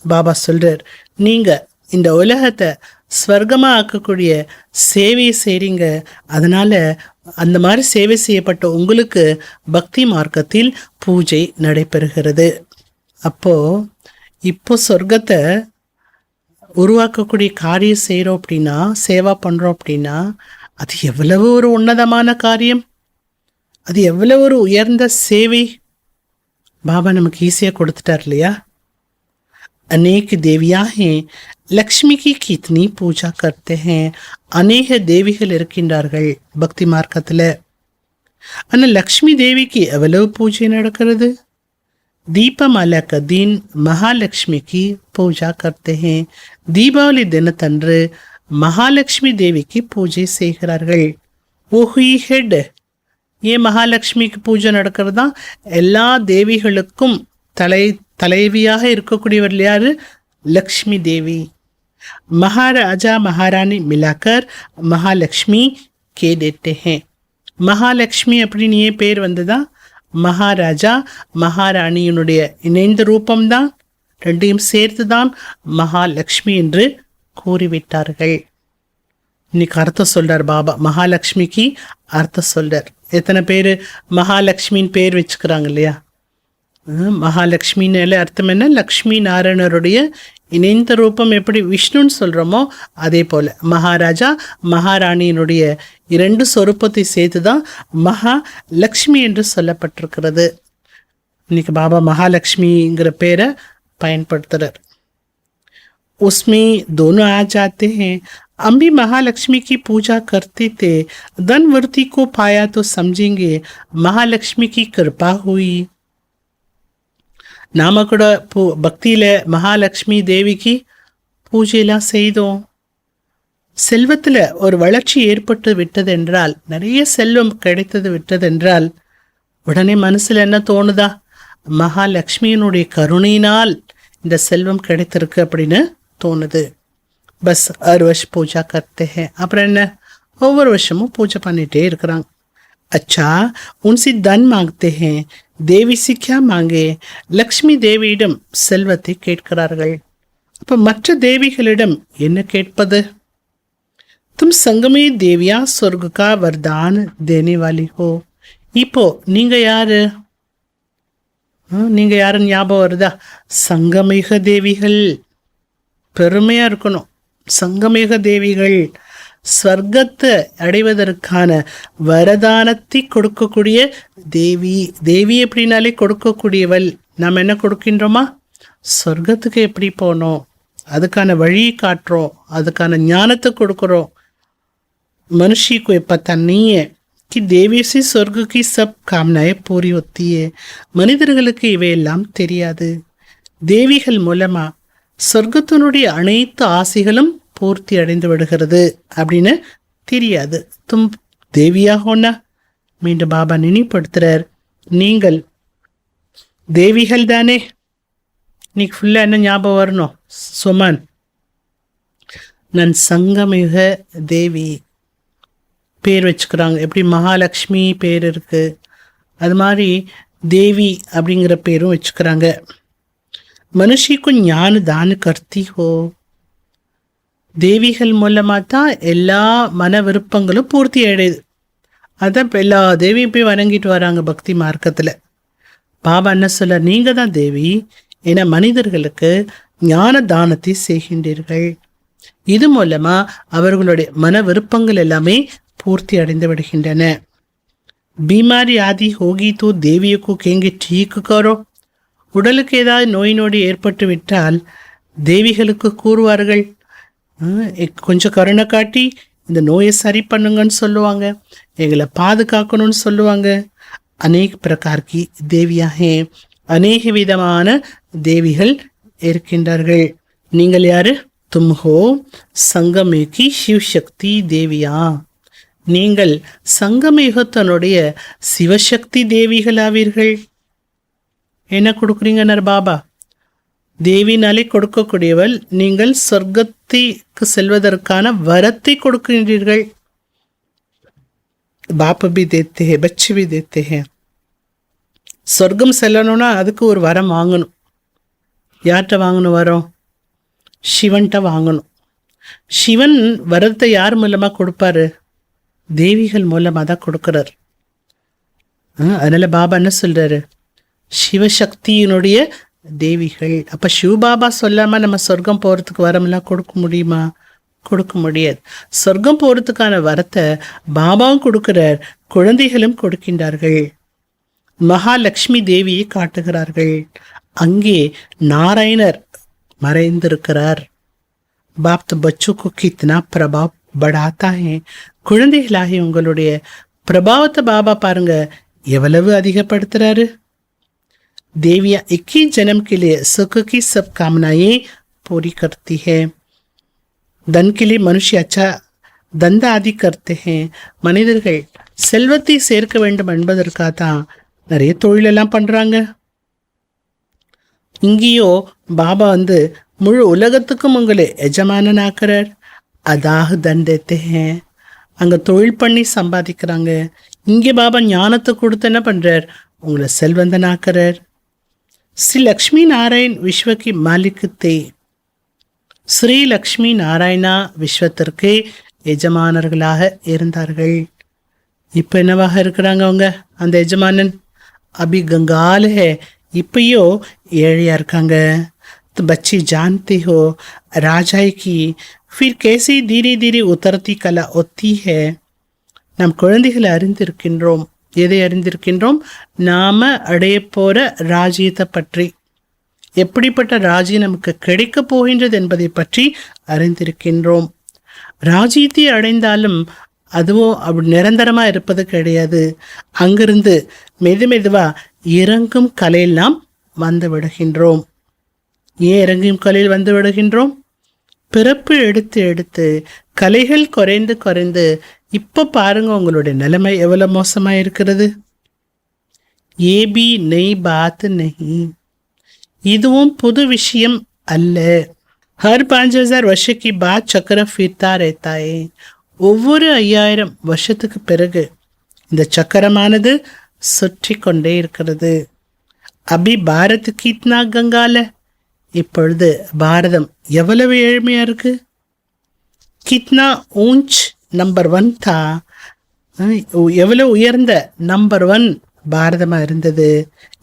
பாபா சொல்றார், நீங்கள் இந்த உலகத்தை ஸ்வர்க்கமாக ஆக்கக்கூடிய சேவையை செய்கிறீங்க. அதனால் அந்த மாதிரி சேவை செய்யப்பட்ட உங்களுக்கு பக்தி மார்க்கத்தில் பூஜை நடைபெறுகிறது. இப்போ சொர்க்கத்தை உருவாக்கக்கூடிய காரியம் செய்கிறோம் அப்படின்னா, சேவா பண்ணுறோம் அப்படின்னா, அது எவ்வளவு ஒரு உன்னதமான காரியம், அது எவ்வளவு ஒரு உயர்ந்த சேவை. பாபா நமக்கு ஈஸியாக கொடுத்துட்டார் இல்லையா? अनेक देवियाँ हैं, லக்ஷ்மி கி கித்னி பூஜா கர்த்தே ஹேன். அநேக தேவிகள் இருக்கின்றார்கள் பக்தி மார்க்கத்தில். ஆனால் லக்ஷ்மி தேவிக்கு எவ்வளவு பூஜை நடக்கிறது? தீபமாலா க தின் மகாலட்சுமி கி பூஜா கர்த்தே ஹேன். தீபாவளி தினத்தன்று மகாலட்சுமி தேவிக்கு பூஜை செய்கிறார்கள். ஓஹி ஹெட், ஏன் மகாலட்சுமிக்கு பூஜை நடக்கிறதா? எல்லா தேவிகளுக்கும் தலைவியாக இருக்கக்கூடியவர் யாரு? லக்ஷ்மி தேவி. மகாராஜா மகாராணி மிலாக்கர் மகாலட்சுமி கே தேते हैं. மகாலட்சுமி அப்படின்னு ஏன் பேர் வந்ததா? மகாராஜா மகாராணியினுடைய இணைந்த ரூபம்தான், ரெண்டையும் சேர்த்து தான் மகாலட்சுமி என்று கூறிவிட்டார்கள். இன்னைக்கு அர்த்தம் சொல்றார் பாபா. மகாலட்சுமிக்கு அர்த்தம் சொல்றார். எத்தனை பேர் மகாலட்சுமின்னு பேர் வச்சுக்கிறாங்க இல்லையா? மகாலட்சுமின்னு அர்த்தம் என்ன? லக்ஷ்மி நாராயணருடைய இணைந்த ரூபம் எப்படி விஷ்ணுன்னு சொல்கிறோமோ அதே போல் மகாராஜா மகாராணியினுடைய 2 சொரூபத்தை சேர்த்து தான் மகாலட்சுமி என்று சொல்லப்பட்டிருக்கிறது. இன்னைக்கு பாபா மகாலட்சுமிங்கிற பேரை பயன்படுத்துகிறார். उसमें दोनों आ जाते हैं. हम भी महालक्ष्मी की पूजा करते थे, धनवृत्ति को पाया तो समझेंगे महालक्ष्मी की कृपा हुई. நாம கூட பக்தியில் மகாலட்சுமி தேவிக்கு பூஜையெல்லாம் செய்தோம். செல்வத்தில் ஒரு வளர்ச்சி ஏற்பட்டு விட்டதென்றால், நிறைய செல்வம் கிடைத்தது விட்டதென்றால் உடனே மனசில் என்ன தோணுதா? மகாலட்சுமியினுடைய கருணையினால் இந்த செல்வம் கிடைத்திருக்கு அப்படின்னு தோணுது. பஸ் ஹர் வருஷ பூஜா கர்த்தே ஹே. அப்புறம் என்ன? ஒவ்வொரு வருஷமும் பூஜை பண்ணிகிட்டே இருக்கிறாங்க. अच्छा उनसे धन मांगते हैं, தேவி சிக்யா மாங்கே. லக்ஷ்மி தேவியிடம் செல்வத்தை கேட்கிறார்கள். அப்போ மற்ற தேவிகளிடம் என்ன கேட்பது? तुम संगमे देविया स्वर्ग का वरदान देने वाली हो. இப்போ நீங்கள் யாரு? நீங்கள் யாருன்னு ஞாபகம் வருதா? சங்கமிக தேவிகள். பெருமையாக இருக்கணும். சங்கமிக தேவிகள், ஸ்வர்க்கத்தை அடைவதற்கான வரதானத்தை கொடுக்கக்கூடிய தேவி. தேவி எப்படினாலே கொடுக்கக்கூடியவள். நாம் என்ன கொடுக்கின்றோமா? சொர்க்கத்துக்கு எப்படி போனோம், அதுக்கான வழியை காட்டுறோம், அதுக்கான ஞானத்தை கொடுக்குறோம். मनुष्य को ये पता नहीं है कि देवी से स्वर्ग की सब कामनाएं पूरी होती है. மனிதர்களுக்கு இவையெல்லாம் தெரியாது. தேவிகள் மூலமா சொர்க்கத்தினுடைய அனைத்து ஆசைகளும் பூர்த்தி அடைந்து விடுகிறது அப்படின்னு தெரியாது. தும் தேவியா ஹோனா? மீண்டும் பாபா நினைப்படுத்துறார், நீங்கள் தேவிகள் தானே. இன்னைக்கு ஃபுல்லாக என்ன ஞாபகம் வரணும்? சுமன், நான் சங்கமிக தேவி பேர் வச்சுக்கிறாங்க. எப்படி மகாலட்சுமி பேர் இருக்கு, அது மாதிரி தேவி அப்படிங்கிற பேரும் வச்சுக்கிறாங்க. மனுஷிக்கு ஞான தான கர்த்தி ஹோ. தேவிகள் மூலமாக தான் எல்லா மன விருப்பங்களும் பூர்த்தி அடையுது. அதான் எல்லா தேவியும் போய் வணங்கிட்டு வராங்க பக்தி மார்க்கத்தில். பாபா என்ன சொல்ல, நீங்கள் தான் தேவி, என மனிதர்களுக்கு ஞான தானத்தை செய்கின்றீர்கள். இது மூலமா அவர்களுடைய மன விருப்பங்கள் எல்லாமே பூர்த்தி அடைந்து விடுகின்றன. बीमारी आदि होगी तो देवियों को कहेंगे ठीक करो. உடலுக்கு ஏதாவது நோய் நொடி ஏற்பட்டு விட்டால் தேவிகளுக்கு கூறுவார்கள், கொஞ்சம் கருணை காட்டி இந்த நோயை சரி பண்ணுங்கன்னு சொல்லுவாங்க, எங்களை பாதுகாக்கணும்னு சொல்லுவாங்க. अनेक प्रकार की देवियां हैं. अनेक விதமான தேவிகள் இருக்கின்றார்கள். நீங்கள் யாரு? तुम हो संगमे की शिव शक्ति देविया. நீங்கள் சங்கமயுகத்தினுடைய சிவசக்தி தேவிகளாவீர்கள். என்ன கொடுக்குறீங்கன்னார் பாபா? தேவினாலே கொடுக்கக்கூடியவள். நீங்கள் சொர்க்கத்திற்கு செல்வதற்கான வரத்தை கொடுக்கின்றீர்கள். बाप भी देते हैं, बच्चे भी देते हैं. சொர்க்கம் செல்லணும்னா அதுக்கு ஒரு வரம் வாங்கணும். யார்கிட்ட வாங்கணும் வரம்? சிவன்கிட்ட வாங்கணும். சிவன் வரத்தை யார் மூலமாக கொடுப்பாரு? தேவிகள் மூலமாக தான் கொடுக்குறார். அதனால பாபா என்ன சொல்றாரு? சிவசக்தியினுடைய தேவிகள். அப்போ சிவபாபா சொல்லாமல் நம்ம சொர்க்கம் போகிறதுக்கு வரமெல்லாம் கொடுக்க முடியுமா? கொடுக்க முடியாது. சொர்க்கம் போகிறதுக்கான வரத்தை பாபாவும் கொடுக்கிறார், குழந்தைகளும் கொடுக்கின்றார்கள். மகாலட்சுமி தேவியை காட்டுகிறார்கள். அங்கே நாராயணர் மறைந்திருக்கிறார். बाप तो बच्चों को कितना प्रभाव बढ़ाता है. குழந்தைகளாகி உங்களுடைய பிரபாவத்தை பாபா பாருங்க எவ்வளவு அதிகப்படுத்துறாரு. देवियां 21 जन्म के लिए सुख की सब कामनाएं पूरी करती है. धन के लिए मनुष्य अच्छा धंधा आदि करते हैं. மனிதர்கள் செல்வத்தை சேர்க்க வேண்டும் என்பதற்காக தான் நிறைய தொழிலெல்லாம் பண்றாங்க. இங்கேயோ பாபா முழு உலகத்துக்கும் உங்களை எஜமானனாக்குறார். அதாக தண்டத்தை அங்கே தொழில் பண்ணி சம்பாதிக்கிறாங்க. இங்கே பாபா ஞானத்தை கொடுத்து என்ன பண்ணுறார்? உங்களை செல்வந்தனாக்குறார். ஸ்ரீ லக்ஷ்மி நாராயண் விஸ்வக்கு மாலிக்கத்தை. ஸ்ரீ லக்ஷ்மி நாராயணா விஸ்வத்திற்கு எஜமானர்களாக இருந்தார்கள். இப்போ என்னவாக இருக்கிறாங்க அவங்க? அந்த எஜமானன் அபி கங்கால் ஹே. இப்பயோ ஏழையா இருக்காங்க. तो बच्चे जानते हो राजाई की फिर कैसे धीरे धीरे उतरती कला होती है. நம் குழந்தைகளை அறிந்திருக்கின்றோம். எதை அறிந்திருக்கின்றோம்? நாம அடைய போற ராஜ்யத்தை பற்றி, எப்படிப்பட்ட ராஜ்யம் நமக்கு கிடைக்கப் போகின்றது என்பதை பற்றி அறிந்திருக்கின்றோம். ராஜ்யத்தை அடைந்தாலும் அதுவும் அப்படி நிரந்தரமா இருப்பது கிடையாது. அங்கிருந்து மெதுவா இறங்கும் கலையில் நாம் வந்து விடுகின்றோம். ஏன் இறங்கும் கலையில் வந்து விடுகின்றோம்? பிறப்பு எடுத்து எடுத்து கலைகள் குறைந்து குறைந்து இப்போ பாருங்க உங்களுடைய நிலைமை எவ்வளவு மோசமா இருக்கிறது. ஏபி நெய் பாத் நெய். இதுவும் புது விஷயம் அல்ல. हर 5000 वर्ष की बाद चक्र फिरता रहता है. ஒவ்வொரு 5000 வருஷத்துக்கு பிறகு இந்த சக்கரமானது சுற்றி கொண்டே இருக்கிறது. அபி பாரத் கித்னா கங்கால. இப்பொழுது பாரதம் எவ்வளவு ஏழ்மையா இருக்கு. கித்னா ஊஞ்ச் நம்பர் 1 தா. எவ்வளவு உயர்ந்த நம்பர் 1 பாரதமா இருந்தது.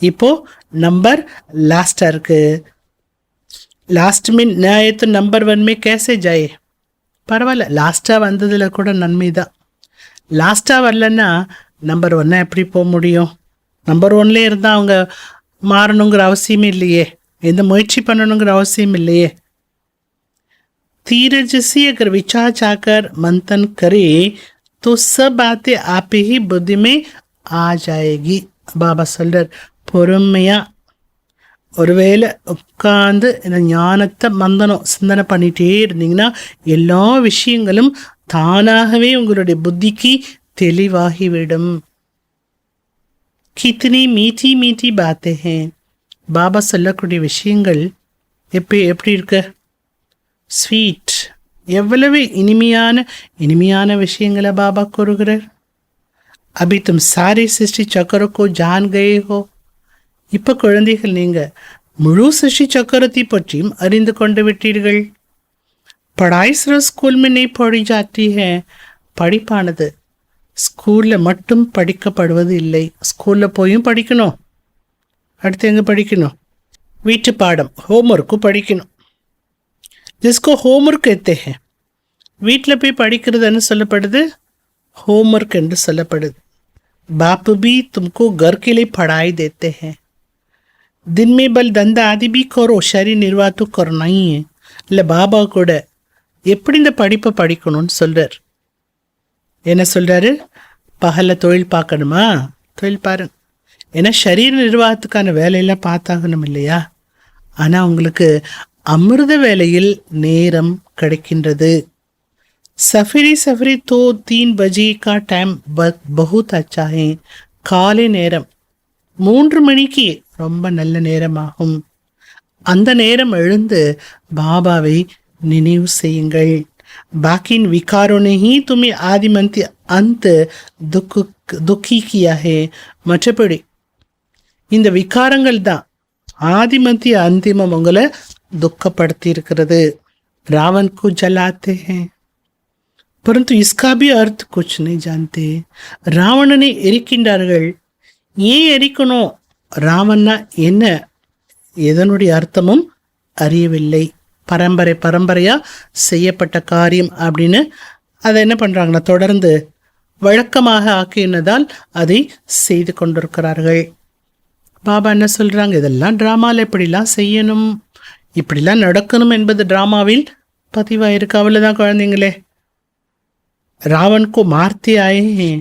இப்போ நம்பர் லாஸ்டா இருக்கு. लास्ट में न आए तो नंबर 1 में कैसे जाए? பரவாயில்ல, லாஸ்ட்டாக வந்ததில் கூட நன்மை தான். லாஸ்ட்டாக வரலன்னா நம்பர் 1 எப்படி போக முடியும்? நம்பர் 1லே இருந்தால் அவங்க மாறணுங்கிற அவசியம் இல்லையே, எந்த முயற்சி பண்ணணுங்கிற அவசியம் இல்லையே. धीरज से अगर विचार चाकर मंथन करे तो सब बातें आप ही बुद्धि में आ जाएगी. பாபா சொல்றார், பொறுமையா ஒருவேளை உட்கார்ந்து இந்த ஞானத்தை மந்தனம் சிந்தனை பண்ணிட்டே இருந்தீங்கன்னா எல்லா விஷயங்களும் தானாகவே உங்களுடைய புத்திக்கு தெளிவாகிவிடும். கித்தனி மீட்டி மீட்டி பாத்தே ஹே. பாபா சொல்லக்கூடிய விஷயங்கள் எப்படி இருக்கு? ஸ்வீட், எவ்வளவு இனிமையான விஷயங்களை பாபா கூறுகிறார். அபி தும் சாரி சிருஷ்டி சக்கரக்கோ ஜான் கயே ஹோ. இப்போ குழந்தைகள், நீங்கள் முழு சிருஷ்டி சக்கரத்தை பற்றியும் அறிந்து கொண்டு விட்டீர்கள். படாய் சிறு ஸ்கூல் में नहीं पढ़ी जाती है. படிப்பானது ஸ்கூலில் மட்டும் படிக்கப்படுவது இல்லை, ஸ்கூலில் போயும் படிக்கணும். அடுத்து எங்கே படிக்கணும்? வீட்டு பாடம் ஹோம்ஒர்க்கும் படிக்கணும். जिसको होमवर्क कहते हैं. வீட்டில் போய் படிக்கிறதுன்னு சொல்லப்படுது होमवर्क என்று சொல்லப்படுது. बाप भी तुमको घर के लिए पढ़ाई देते हैं. दिन में बल धंधा आदि भी करो, शरीर निर्वाह तो करना ही है. இல்லை பாபா கூட எப்படி இந்த படிப்பை படிக்கணும்னு சொல்கிறார். என்ன சொல்கிறாரு? பகலில் தொழில் பார்க்கணுமா, தொழில் பாருங்க. ஏன்னா சரீர நிர்வாகத்துக்கான வேலையெல்லாம் பார்த்தாகணும் இல்லையா? ஆனால் உங்களுக்கு அமிர்த வேளையில் நேரம் கிடைக்கின்றது. सफरी तो 3 बजे का टाइम बहुत अच्छा है. காலை நேரம் 3 மணிக்கு ரொம்ப நல்ல நேரமாகும். அந்த நேரம் எழுந்து பாபாவை நினைவு செய்யுங்கள். பாக்கின் विकारों ने ही तुम्हें आदिमंत अंत दुखी किया है. மற்றபடி இந்த விகாரங்கள் தான் ஆதிமத்திய அந்திமம் உங்களை दुखப்படுத்தி இருக்கிறது. रावण को जलाते हैं परंतु इसका भी अर्थ कुछ नहीं जानते. ராவணனை எரிக்கின்றார்கள். ஏன் எரிக்கணும், ராவணா என்ன, எதனுடைய அர்த்தமும் அறியவில்லை. பரம்பரையா செய்யப்பட்ட காரியம் அப்படின்னு அதை என்ன பண்ணுறாங்கன்னா தொடர்ந்து வழக்கமாக ஆக்கினதால் அதை செய்து கொண்டிருக்கிறார்கள். பாபா என்ன சொல்கிறாங்க? இதெல்லாம் ட்ராமாவில் இப்படிலாம் செய்யணும், இப்படிலாம் நடக்கணும் என்பது ட்ராமாவில் பதிவாயிருக்கு. அவ்வளோதான் குழந்தைங்களே. ராவன் को मारते आए हैं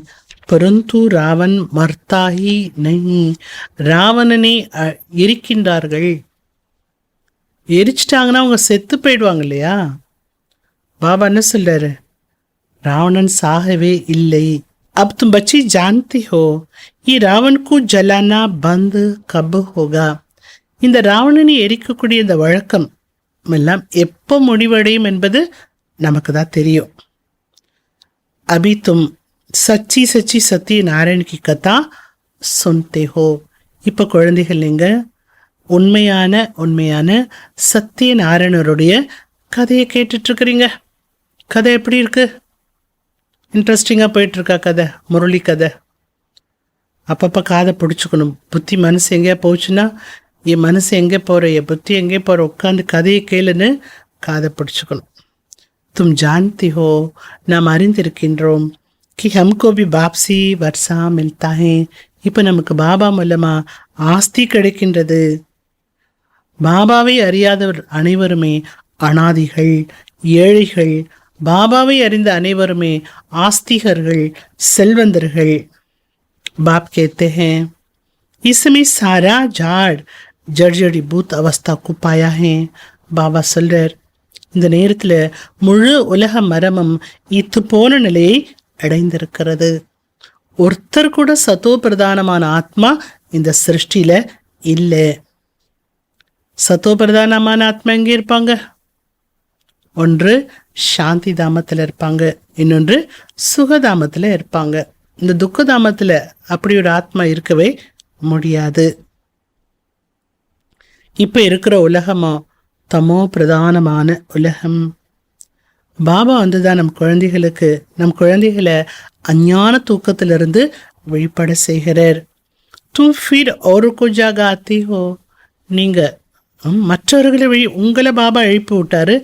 परंतु रावण मरता ही नहीं. ராவணனை எரிக்கின்றார்கள். எரிச்சிட்டாங்கன்னா அவங்க செத்து போயிடுவாங்க இல்லையா? பாபா என்ன சொல்றாரு? ராவணன் சாகவே இல்லை. अब तुम बच्ची जानती हो ये रावण को जलाना बंद कब होगा. இந்த ராவணனை எரிக்கக்கூடிய இந்த வழக்கம் எல்லாம் எப்போ முடிவடையும் என்பது நமக்கு தான் தெரியும். अभी तुम सच्ची सच्ची सत्य नारायण की कथा सुनते हो. இப்போ குழந்தைகள் நீங்கள் உண்மையான சத்திய நாராயணருடைய கதையை கேட்டுட்ருக்குறீங்க. கதை எப்படி இருக்கு? இன்ட்ரெஸ்டிங்காக போயிட்டுருக்கா கதை? முரளி கதை. அப்பப்போ காதை பிடிச்சிக்கணும். புத்தி மனசு எங்கேயா போச்சுன்னா, என் மனசு எங்கே போகிற, என் புத்தி எங்கே போகிற, உட்காந்து கதையை கேளுன்னு காதை பிடிச்சிக்கணும். तुम जानती हो, நாம் அறிந்திருக்கின்றோம் कि हमको भी बाप से वर्षा मिलता है. இப்போ நமக்கு பாபா மூலமாக ஆஸ்தி கிடைக்கின்றது. பாபாவை அறியாதவர் அனைவருமே அனாதிகள், ஏழைகள். பாபாவை அறிந்த அனைவருமே ஆஸ்திகர்கள், செல்வந்தர்கள். बाप कहते हैं इसमें सारा झाड़ जड़ी बूत अवस्था को पाया है. பாபா சொல்றார், இந்த நேரத்தில் முழு உலக மரமும் இத்து போன நிலையை அடைந்திருக்கிறது. ஒருத்தர் கூட சத்தோ பிரதானமான ஆத்மா இந்த சிருஷ்டியில் இல்லை. சத்தோ பிரதானமான ஆத்மா எங்கே இருப்பாங்க? ஒன்று சாந்தி தாமத்தில் இருப்பாங்க, இன்னொன்று சுகதாமத்தில் இருப்பாங்க. இந்த துக்கதாமத்தில் அப்படி ஒரு ஆத்மா இருக்கவே முடியாது. இப்போ இருக்கிற உலகமோ தமோ பிரதானமான உலகம். பாபா வந்துதான் நம் குழந்தைகளை அஞ்ஞான தூக்கத்திலிருந்து விழிப்பட செய்கிறார். தும் ஃபிர் औरों ஜாகாத்தி ஹோ. நீங்கள் மற்றவர்களை உங்களை பாபா எழுப்பி விட்டாரு,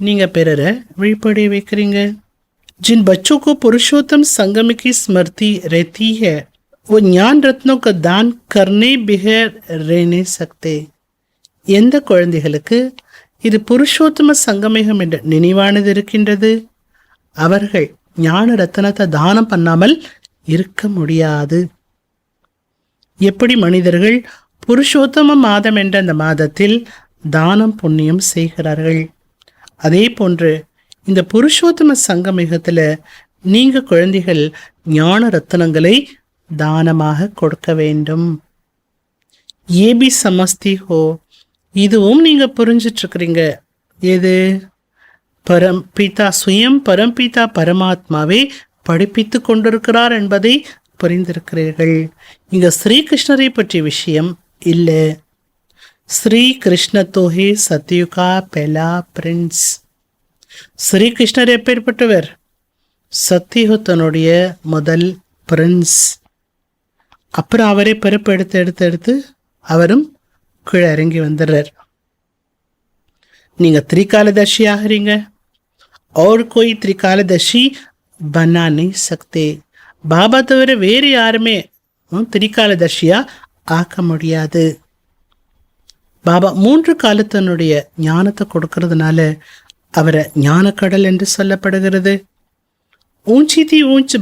நீங்கள் பிறரை விழிப்படைய வைக்கிறீங்க? जिन बच्चों को पुरुषोत्तम संगम की स्मृति रहती है वो ज्ञान रत्नों का दान करने बगैर रह नहीं सकते. எந்த குழந்தைகளுக்கு இது புருஷோத்தம சங்கமேகம் என்ற நினைவானது இருக்கின்றது, அவர்கள் ஞான ரத்தனத்தை தானம் பண்ணாமல் இருக்க முடியாது. எப்படி மனிதர்கள் புருஷோத்தம மாதம் என்ற அந்த மாதத்தில் தானம் புண்ணியம் செய்கிறார்கள், அதே போன்று இந்த புருஷோத்தம சங்கமேகத்தில் நீங்கள் குழந்தைகள் ஞான ரத்தனங்களை தானமாக கொடுக்க வேண்டும். ஏபி சமஸ்தி ஹோ, இதுவும் நீங்கள் புரிஞ்சிட்ருக்கிறீங்க. எது? பரம்பிதா சுயம் பரம்பிதா பரமாத்மாவை படிப்பித்து கொண்டிருக்கிறார் என்பதை புரிந்திருக்கிறீர்கள். இங்கே ஸ்ரீகிருஷ்ணரை பற்றிய விஷயம் இல்லை. ஸ்ரீ கிருஷ்ண தோஹே சத்யுகா பெலா பிரின்ஸ். ஸ்ரீகிருஷ்ணர் எப்பேற்பட்டவர்? சத்தியுகத்தனுடைய முதல் பிரின்ஸ். அப்புறம் அவரே பிறப்பு எடுத்து அவரும் கீழே இறங்கி வந்துடுறார். நீங்கள் திரிகாலதர்ஷி ஆகிறீங்க. और कोई त्रिकालदर्शी बना नहीं सकते. பாபா தவிர வேறு யாருமே திரிகாலதர்ஷியா ஆக்க முடியாது. பாபா 3 காலத்தினுடைய ஞானத்தை கொடுக்கறதுனால அவரை ஞானக்கடல் என்று சொல்லப்படுகிறது. ஊஞ்சி தி ஊஞ்ச்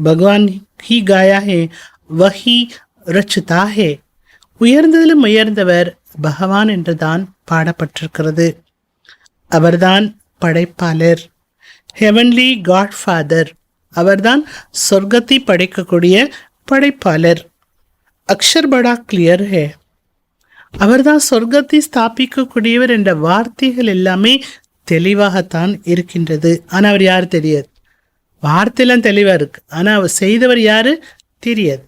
பகவான் ஹி காயா ஹே வஹி ரச்சுதா ஹே. உயர்ந்ததிலும் உயர்ந்தவர் பகவான் என்றுதான் பாடப்பட்டிருக்கிறது. அவர்தான் படைப்பாளர், ஹெவன்லி காட்ஃபாதர். அவர்தான் சொர்க்கத்தை படைக்கக்கூடிய படைப்பாளர். அக்ஷர் படா கிளியர் ஹே. அவர்தான் சொர்க்கத்தை ஸ்தாபிக்கக்கூடியவர் என்ற வார்த்தைகள் எல்லாமே தெளிவாகத்தான் இருக்கின்றது. ஆனால் அவர் யார் தெரியாது. வார்த்தையெல்லாம் தெளிவாக இருக்கு, ஆனால் அவர் செய்தவர் யாரு தெரியாது.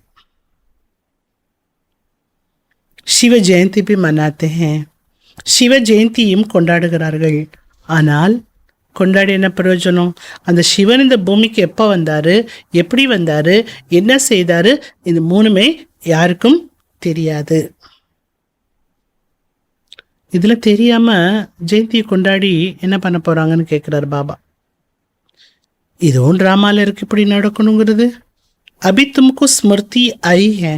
சிவ ஜெயந்தி பி மனாத்தே ஹேன். சிவ ஜெயந்தியும் கொண்டாடுகிறார்கள். ஆனால் கொண்டாடி என்ன பிரயோஜனம்? அந்த சிவன் இந்த பூமிக்கு எப்போ வந்தார், எப்படி வந்தார், என்ன செய்தார், இது 3மே யாருக்கும் தெரியாது. இதில் தெரியாமல் ஜெயந்தியை கொண்டாடி என்ன பண்ண போகிறாங்கன்னு கேட்குறாரு பாபா. இதுவும் ட்ராமாவில் இருக்கு இப்படி நடக்கணுங்கிறது. அபி தும்கு ஸ்மிருதி ஐ ஹே.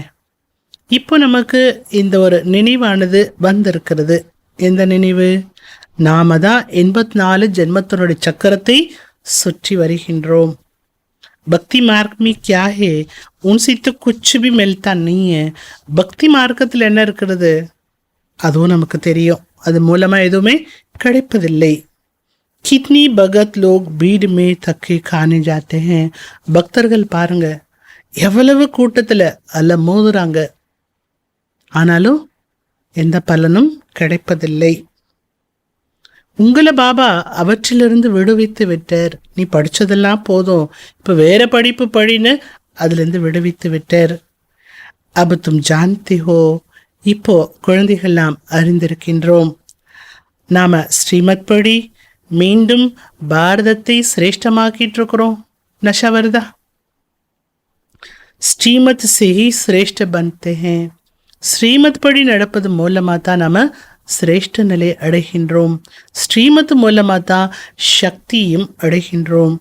இப்போ நமக்கு இந்த ஒரு நினைவானது வந்திருக்கிறது. எந்த நினைவு? நாம தான் 84 ஜென்மத்தினுடைய சக்கரத்தை சுற்றி வருகின்றோம். பக்தி மார்க்மி கியா ஹே உன்சி तो कुछ भी मिलता नहीं है. பக்தி மார்க்கத்தில் என்ன இருக்கிறது அதுவும் நமக்கு தெரியும். அது மூலமாக எதுவுமே கிடைப்பதில்லை. கிட்னி பகத் லோக் பீட் மே தக்கே காணே ஜாத்தே ஹேன். பக்தர்கள் பாருங்க எவ்வளவு கூட்டத்தில் அல்ல மோதுறாங்க, ஆனாலும் எந்த பலனும் கிடைப்பதில்லை. உங்களை பாபா அவற்றிலிருந்து விடுவித்து விட்டார். நீ படித்ததெல்லாம் போதும், இப்போ வேற படிப்பு படின்னு அதுலேருந்து விடுவித்து விட்டார். அப தும் ஜான்தி ஹோ. இப்போ குழந்தைகள் நாம் அறிந்திருக்கின்றோம். நாம் ஸ்ரீமத் படி மீண்டும் பாரதத்தை சிரேஷ்டமாக்கிட்டு இருக்கிறோம். நஷா வருதா? ஸ்ரீமத் से ही श्रेष्ठ बनते हैं. ஸ்ரீமத் படி நடப்பது மூலமாக தான் நம்ம சிரேஷ்ட நிலை அடைகின்றோம். ஸ்ரீமத் மூலமாக தான் சக்தியும் அடைகின்றோம்.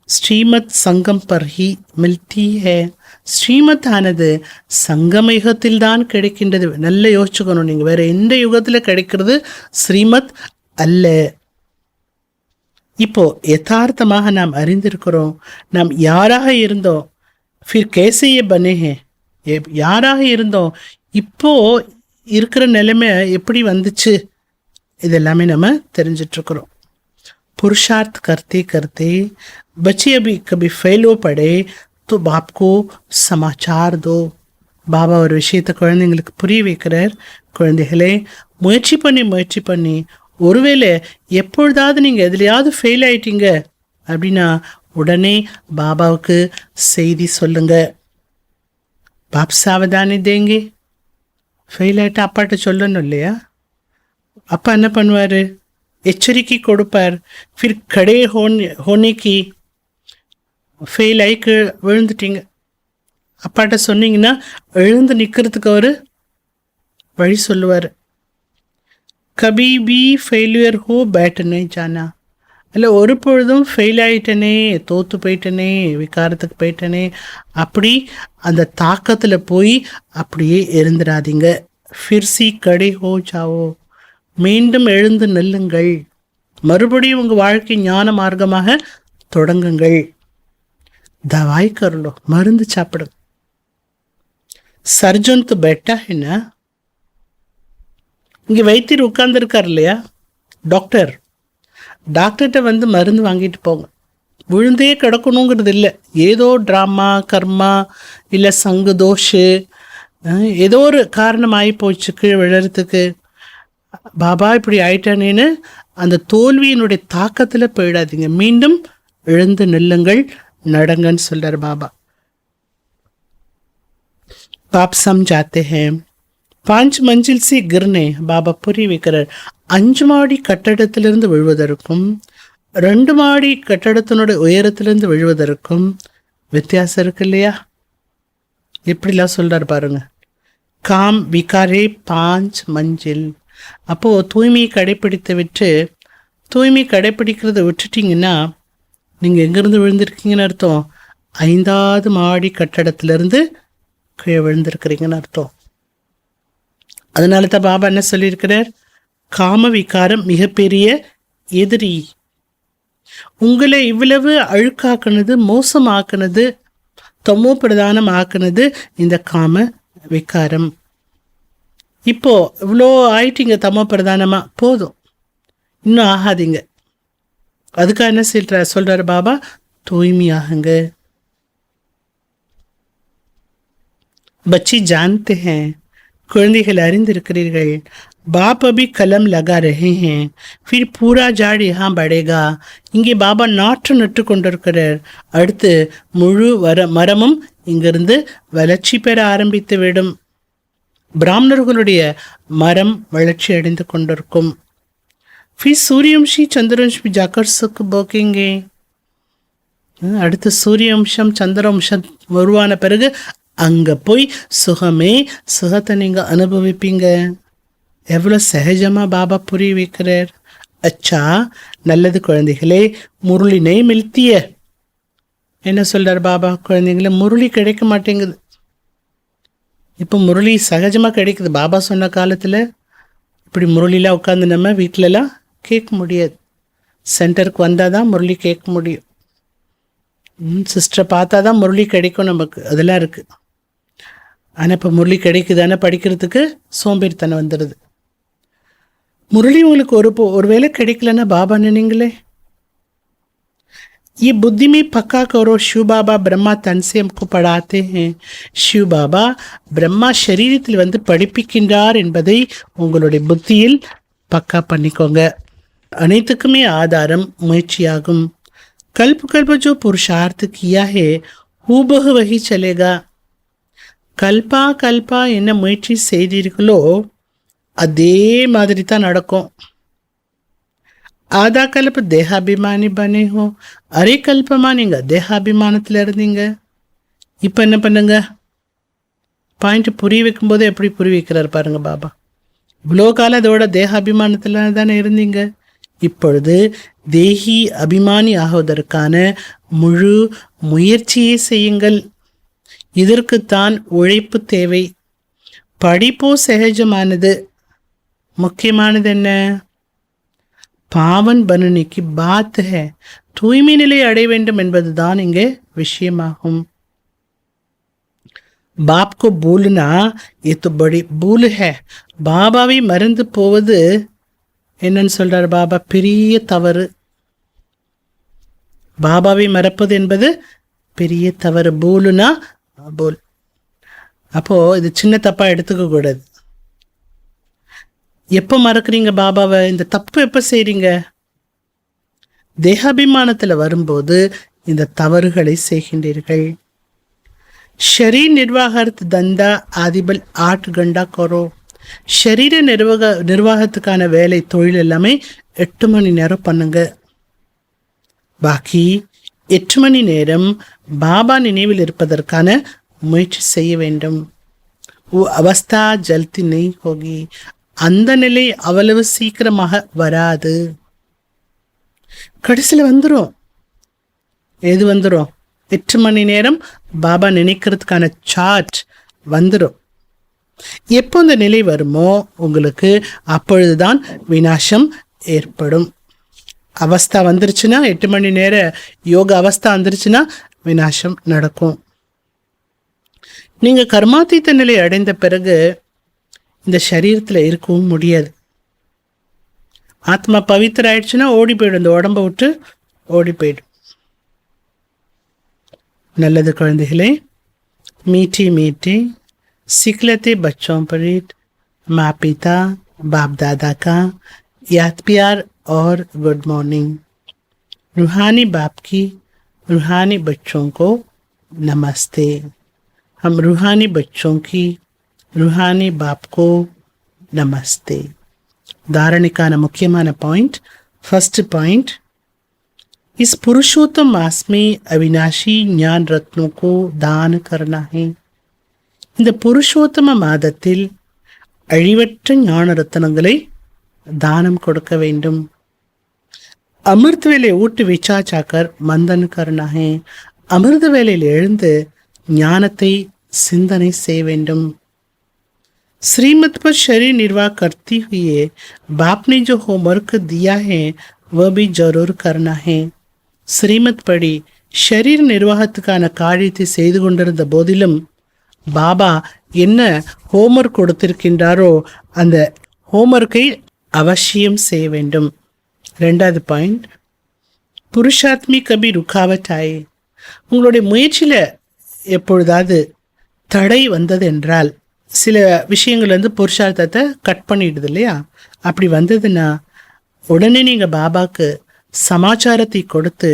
ஸ்ரீமத் சங்கம் பர் ஹி மில்தி ஹே. ஸ்ரீமத் ஆனது சங்கம யுகத்தில் தான் கிடைக்கின்றது. நல்ல யோசிச்சுக்கணும் நீங்கள். வேற எந்த யுகத்தில் கிடைக்கிறது ஸ்ரீமத் அல்ல. இப்போ யதார்த்தமாக நாம் அறிந்திருக்கிறோம். நாம் யாராக இருந்தோம், ஃபிர் கேசே யே பனே ஹே. யாராக இருந்தோம், இப்போ இருக்கிற நிலைமை எப்படி வந்துச்சு, இதெல்லாமே நம்ம தெரிஞ்சிட்ருக்கிறோம். पुरुषार्थ करते करते बच्चे अभी कभी फेल हो पड़े तो बाप को समाचार दो. பாபா ஒரு விஷயத்தை குழந்தைங்களுக்கு புரிய வைக்கிறார். குழந்தைகளே, முயற்சி பண்ணி ஒருவேளை எப்பொழுதாவது நீங்கள் எதுலையாவது ஃபெயில் ஆயிட்டீங்க அப்படின்னா உடனே பாபாவுக்கு செய்தி சொல்லுங்க. பாப் சாவதானி தேங்கி. ஃபெயில் ஆகிட்டு அப்பாட்ட சொல்லணும் இல்லையா? அப்பா என்ன பண்ணுவார்? எச்சரிக்கை கொடுப்பார். ஃபிர் கடே ஹோனேக்கி. ஃபெயில் ஆகி விழுந்துட்டீங்க, அப்பாட்ட சொன்னீங்கன்னா எழுந்து நிற்கிறதுக்கு அவர் வழி சொல்லுவார். कभी भी फेलियर हो बैठ नहीं जाना. இல்லை ஒரு பொழுதும் ஃபெயில் ஆகிட்டனே, தோற்று போயிட்டனே, விகாரத்துக்கு போயிட்டனே, அப்படி அந்த தாக்கத்தில் போய் அப்படியே இருந்துடாதீங்க. ஃபிர்சி கடை ஹோ ஜாவோ, மீண்டும் எழுந்து நில்லுங்கள், மறுபடியும் உங்கள் வாழ்க்கை ஞான மார்க்கமாக தொடங்குங்கள். தவாய் கருளோ, மருந்து சாப்பிடும். சர்ஜன் து பெட்டா என்ன, இங்கே வைத்தியர் உட்கார்ந்துருக்கார் இல்லையா, டாக்டர், டாக்டர்கிட்ட வந்து மருந்து வாங்கிட்டு போங்க. விழுந்தே கிடக்கணுங்கிறது இல்லை. ஏதோ ட்ராமா கர்மா இல்லை சங்கு தோஷு, ஏதோ ஒரு காரணம் ஆகி போச்சு கீழே விழறதுக்கு, பாபா இப்படி ஆயிட்டானேன்னு அந்த தோல்வியினுடைய தாக்கத்தில் போயிடாதீங்க, மீண்டும் எழுந்து நில்லுங்கள், நடங்கன்னு சொல்கிறார் பாபா. பாப் சம்ஜாத்தே ஹே 5 मंजिल से गिरने, பாபா புரிய வைக்கிறார். 5 மாடி கட்டடத்திலிருந்து விழுவதற்கும் 2 மாடி கட்டடத்தினுடைய உயரத்திலிருந்து விழுவதற்கும் வித்தியாசம் இருக்கு இல்லையா? எப்படிலாம் சொல்கிறார் பாருங்க. காம் விகாரே 5 मंजिल. அப்போது தூய்மையை கடைப்பிடித்து விட்டு, தூய்மை கடைப்பிடிக்கிறத விட்டுட்டிங்கன்னா நீங்கள் எங்கேருந்து விழுந்திருக்கீங்கன்னு அர்த்தம், 5வது மாடி கட்டடத்திலிருந்து கீழே விழுந்திருக்கிறீங்கன்னு அர்த்தம். அதனால தான் பாபா என்ன சொல்லியிருக்கிறார், காம விகாரம் மிகப்பெரிய எதிரி. உங்களை இவ்வளவு அழுக்காக்குனது, மோசமாக்குனது, தமோ பிரதானம் ஆக்குனது இந்த காம விகாரம். இப்போ இவ்வளோ ஆயிட்டீங்க தமோ பிரதானமாக, போதும், இன்னும் ஆகாதீங்க. அதுக்காக என்ன சொல்கிறார் பாபா, தூய்மையாகுங்க. बच्ची जानते हैं, குழந்தைகள் அறிந்திருக்கிறீர்கள், பாப் அபி கலம் லகா ரஹே ஹேன், ஃபிர் பூரா ஜாட் யஹா படேகா. இங்கே பாபா நாற்று நட்டு கொண்டிருக்கிறார், அடுத்து முழு மரமும் இங்கிருந்து வளர்ச்சி பெற ஆரம்பித்து விடும். பிராமணர்களுடைய மரம் வளர்ச்சி அடைந்து கொண்டிருக்கும். ஃபிர் சூரியவம்சி சந்திரவம்சி ஜாக்கர் சுக்கு போக்கிங்கே. அடுத்து சூரியவம்சம் சந்திரவம்சம் உருவான பிறகு அங்கே போய் சுகத்தை நீங்கள் அனுபவிப்பீங்க. எவ்வளோ சகஜமாக பாபா புரிய வைக்கிறார். அச்சா, நல்லது குழந்தைகளே, முரளி நெய் மில்த்திய. என்ன சொல்கிறார் பாபா, குழந்தைங்கள முரளி கிடைக்க மாட்டேங்குது. இப்போ முரளி சகஜமாக கிடைக்குது. பாபா சொன்ன காலத்தில் இப்படி முரளிலாம் உட்காந்து நம்ம வீட்டிலலாம் கேட்க முடியாது. சென்டருக்கு வந்தால் தான் முரளி கேட்க முடியும். சிஸ்டரை பார்த்தா தான் முரளி கிடைக்கும் நமக்கு, அதெல்லாம் இருக்குது. ஆனால் இப்போ முரளி கிடைக்குதானே படிக்கிறதுக்கு சோம்பேறித்தனம் வந்துடுது. முரளி உங்களுக்கு ஒரு வேளை கிடைக்கலன்னா பாபா நினைங்களே, ये बुद्धि में पक्का करो, शिव बाबा ब्रह्मा तन से हमको पढ़ाते हैं. शिव बाबா பிரம்மா சரீரத்தில் வந்து படிப்பிக்கின்றார் என்பதை உங்களுடைய புத்தியில் பக்கா பண்ணிக்கோங்க. அனைத்துக்குமே ஆதாரம் முயற்சியாகும். கல்ப கல்ப जो पुरुषार्थ किया है हूबहू वही चलेगा. கல்பா கல்பா என்ன முயற்சி செய்தீர்களோ அதே மாதிரி தான் நடக்கும். ஆதா கல்ப தேகாபிமானி பனே ஹோ, அரை கல்பமாக நீங்கள் தேகாபிமானத்தில் இருந்தீங்க. இப்போ என்ன பண்ணுங்க, பாயிண்ட் புரிய வைக்கும்போது எப்படி புரிய வைக்கிறார் பாருங்க பாபா. இவ்வளோ காலம் அதோட தேகாபிமானத்தில் தானே இருந்தீங்க. இப்பொழுது தேகி அபிமானி ஆகுவதற்கான முழு முயற்சியை செய்யுங்கள். இதற்குத்தான் உழைப்பு தேவை. படிப்போ சகஜமானது, முக்கியமானது என்ன, பாவன் பனனிக்கு பாத் ஹே, தூய்மை நிலை அடைய வேண்டும் என்பதுதான் இங்கே விஷயமாகும். பாப் கோ பூல்னா ये तो बड़ी भूल है. பாபாவை மறந்து போவது என்னன்னு சொல்றார் பாபா, பெரிய தவறு. பாபாவை மறப்பது என்பது பெரிய தவறு. பூலுனா போல். அப்போது இது சின்ன தப்பாக எடுத்துக்க கூடாது. எப்போ மறக்கிறீங்க பாபாவை, இந்த தப்பு எப்போ செய்கிறீங்க, தேகாபிமானத்தில் வரும்போது இந்த தவறுகளை செய்கின்றீர்கள். ஷரீர் நிர்வாகத்து தந்தா ஆதிபல் 8 घंटा கரோ. ஷரீர நிர்வாகத்துக்கான வேலை தொழில் எல்லாமே 8 மணி நேரம் பண்ணுங்க. பாக்கி 8 மணி நேரம் பாபா நினைவில் இருப்பதற்கான முயற்சி செய்ய வேண்டும். वो अवस्था जलती नहीं होगी. அந்த நிலை அவ்வளவு சீக்கிரமாக வராது. கடைசியில் வந்துடும். எது வந்துடும்? 8 மணி நேரம் பாபா நினைக்கிறதுக்கான சார்ட் வந்துடும். எப்போ இந்த நிலை வருமோ உங்களுக்கு, அப்பொழுதுதான் விநாசம் ஏற்படும். அவஸ்தா வந்துருச்சுன்னா, 8 மணி நேர யோக அவஸ்தா வந்துருச்சுன்னா விநாசம் நடக்கும். நீங்கள் கர்மாத்தீத்த நிலை அடைந்த பிறகு இந்த சரீரத்தில் இருக்கவும் முடியாது. ஆத்மா பவித்திர ஆயிடுச்சுன்னா ஓடி போயிடும், இந்த உடம்பை விட்டு ஓடி போயிடும். நல்லது குழந்தைகளே, மீठी मीठी सीख लेते बच्चों पर माँ पिता बाप दादा का याद प्यार और गुड मॉर्निंग. रूहानी बाप की रूहानी बच्चों को नमस्ते. हम रूहानी बच्चों की रूहानी बाप को नमस्ते. धारणिकाना मुख्यமான பாயிண்ட். फर्स्ट पॉइंट, इस पुरुषोत्तम मास में अविनाशी ज्ञान रत्नों को दान करना है. இந்த புருஷோத்தம மாதத்தில் அழிவற்ற ஞான ரத்தனங்களை தானம் கொடுக்க வேண்டும். அமிர்த வேலை ஊட்டு விச்சா சாக்கர் மந்தன் கர்னா है. அமிர்த வேலையில் எழுந்து ஞானத்தை சிந்தனை செய்ய வேண்டும். श्रीमत पर शरीर निर्वाह करती हुई बाप ने जो होमवर्क दिया है वह भी जरूर करना है. ஸ்ரீமத் படி ஷரீர் நிர்வாகத்துக்கான காரியத்தை செய்து கொண்டிருந்த போதிலும் பாபா என்ன ஹோம்ஒர்க் கொடுத்திருக்கின்றாரோ அந்த ஹோம்ஒர்க்கை அவசியம் செய்ய வேண்டும். 2வது பாயிண்ட், புருஷாத்மி கபி ருக்காவட் ஆயே. உங்களுடைய முயற்சியில் எப்பொழுதாவது தடை வந்தது என்றால், சில விஷயங்கள் வந்து புருஷார்த்தத்தை கட் பண்ணிடுது இல்லையா, அப்படி வந்ததுன்னா உடனே நீங்கள் பாபாக்கு சமாச்சாரத்தை கொடுத்து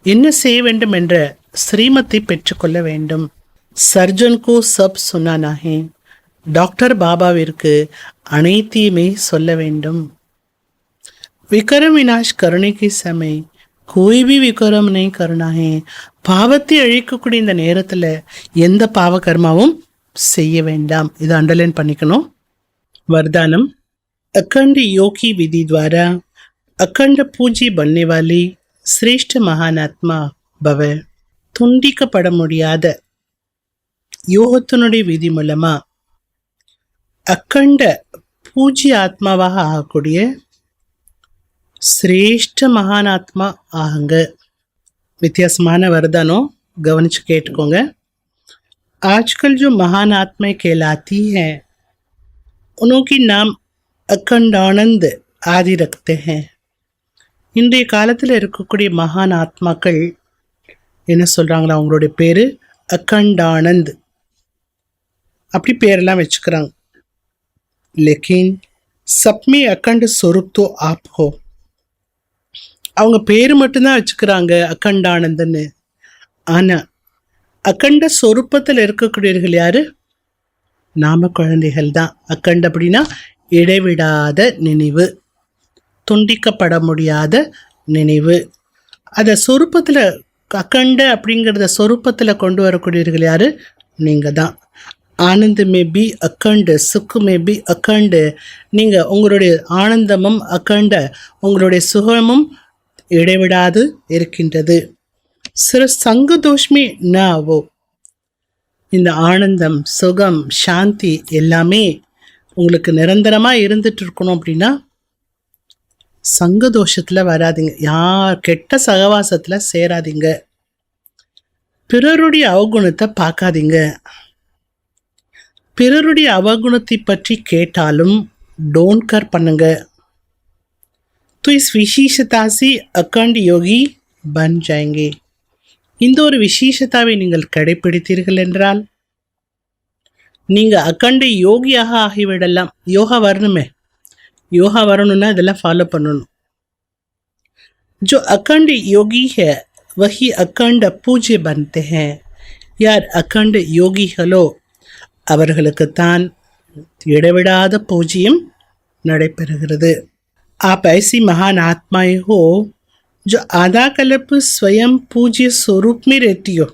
என்ன செய்ய வேண்டும் என்ற ஸ்ரீமத்தை பெற்றுக்கொள்ள வேண்டும். சர்ஜன்கோ சப் சுனானா ஹே. டாக்டர் பாபாவிற்கு அனைத்தையுமே சொல்ல வேண்டும். விக்ரம் விநாஷ் करने के समय कोई भी विक्रम नहीं करना है. பாவத்தை அழிக்கக்கூடிய இந்த நேரத்தில் எந்த பாவ கர்மாவும் செய்ய வேண்டாம். இதை அண்டர்லைன் பண்ணிக்கணும். वरदानम, अखंड योगी विधि द्वारा अखंड पूजी बनने वाली श्रेष्ठ महानात्मा भव. துண்டிக்கப்பட முடியாத யோகத்தினுடைய விதி மூலமா அக்கண்ட பூஜ்ய ஆத்மாவாக ஆகக்கூடிய சிரேஷ்ட மகானாத்மா ஆகுங்க. வித்தியாசமான வரதானம், கவனிச்சு கேட்டுக்கோங்க. आजकल जो महान आत्माएं कहलाती हैं उनकी नाम अखंडानंद आदि रखते हैं. இன்றைய காலத்தில் இருக்கக்கூடிய மகான் ஆத்மாக்கள் என்ன சொல்கிறாங்களா, அவங்களுடைய பேர் அக்கண்டானந்த், அப்படி பேரெல்லாம் வச்சுக்கிறாங்க. லேக்கின் சப்மே அக்கண்ட ஸ்வரூப் தோ ஆப் ஹோ. அவங்க பேர் மட்டும்தான் வச்சுக்கிறாங்க அக்கண்டானந்தன்னு. ஆனால் அக்கண்ட சொரூபத்தில் இருக்கக்கூடியவர்கள் யாரு? நாம குழந்தைகள் தான். அக்கண்ட அப்படின்னா இடைவிடாத நினைவு, துண்டிக்கப்பட முடியாத நினைவு. அதை சொரூபத்தில் அக்கண்ட அப்படிங்கிறத சொரூபத்தில் கொண்டு வரக்கூடியவர்கள் யாரு? நீங்கள் தான். ஆனந்த மேபி அக்கண்டு, சுக்கு மேபி அக்கண்டு. நீங்கள் உங்களுடைய ஆனந்தமும் அக்கண்ட, உங்களுடைய சுகமும் இடைவிடாது இருக்கின்றது. சிறு சங்க தோஷமே நாவோ. இந்த ஆனந்தம், சுகம், சாந்தி எல்லாமே உங்களுக்கு நிரந்தரமாக இருந்துட்டு இருக்கணும் அப்படின்னா சங்க தோஷத்தில் வராதிங்க. யார் கெட்ட சகவாசத்தில் சேராதிங்க. பிறருடைய அவகுணத்தை பார்க்காதீங்க. பிறருடைய அவகுணத்தை பற்றி கேட்டாலும் டோன்ட் கேர் பண்ணுங்க. तो इस विशेषता से अखंड योगी बन जाएंगे. இந்த ஒரு விசேஷத்தாவை நீங்கள் கடைபிடித்தீர்கள் என்றால் நீங்கள் அக்கண்ட யோகியாக ஆகிவிடலாம். யோகா வரணுமே, யோகா வரணும்னா இதெல்லாம் ஃபாலோ பண்ணணும். जो अखंड योगी है वही अखंड पूज्य बनते हैं. யார் அக்கண்ட யோகிகளோ அவர்களுக்குத்தான் இடைவிடாத பூஜ்யம் நடைபெறுகிறது. आप ऐसी महान आत्माएं हो जो आधा कल्प स्वयं पूज्य स्वरूप में रहती हो.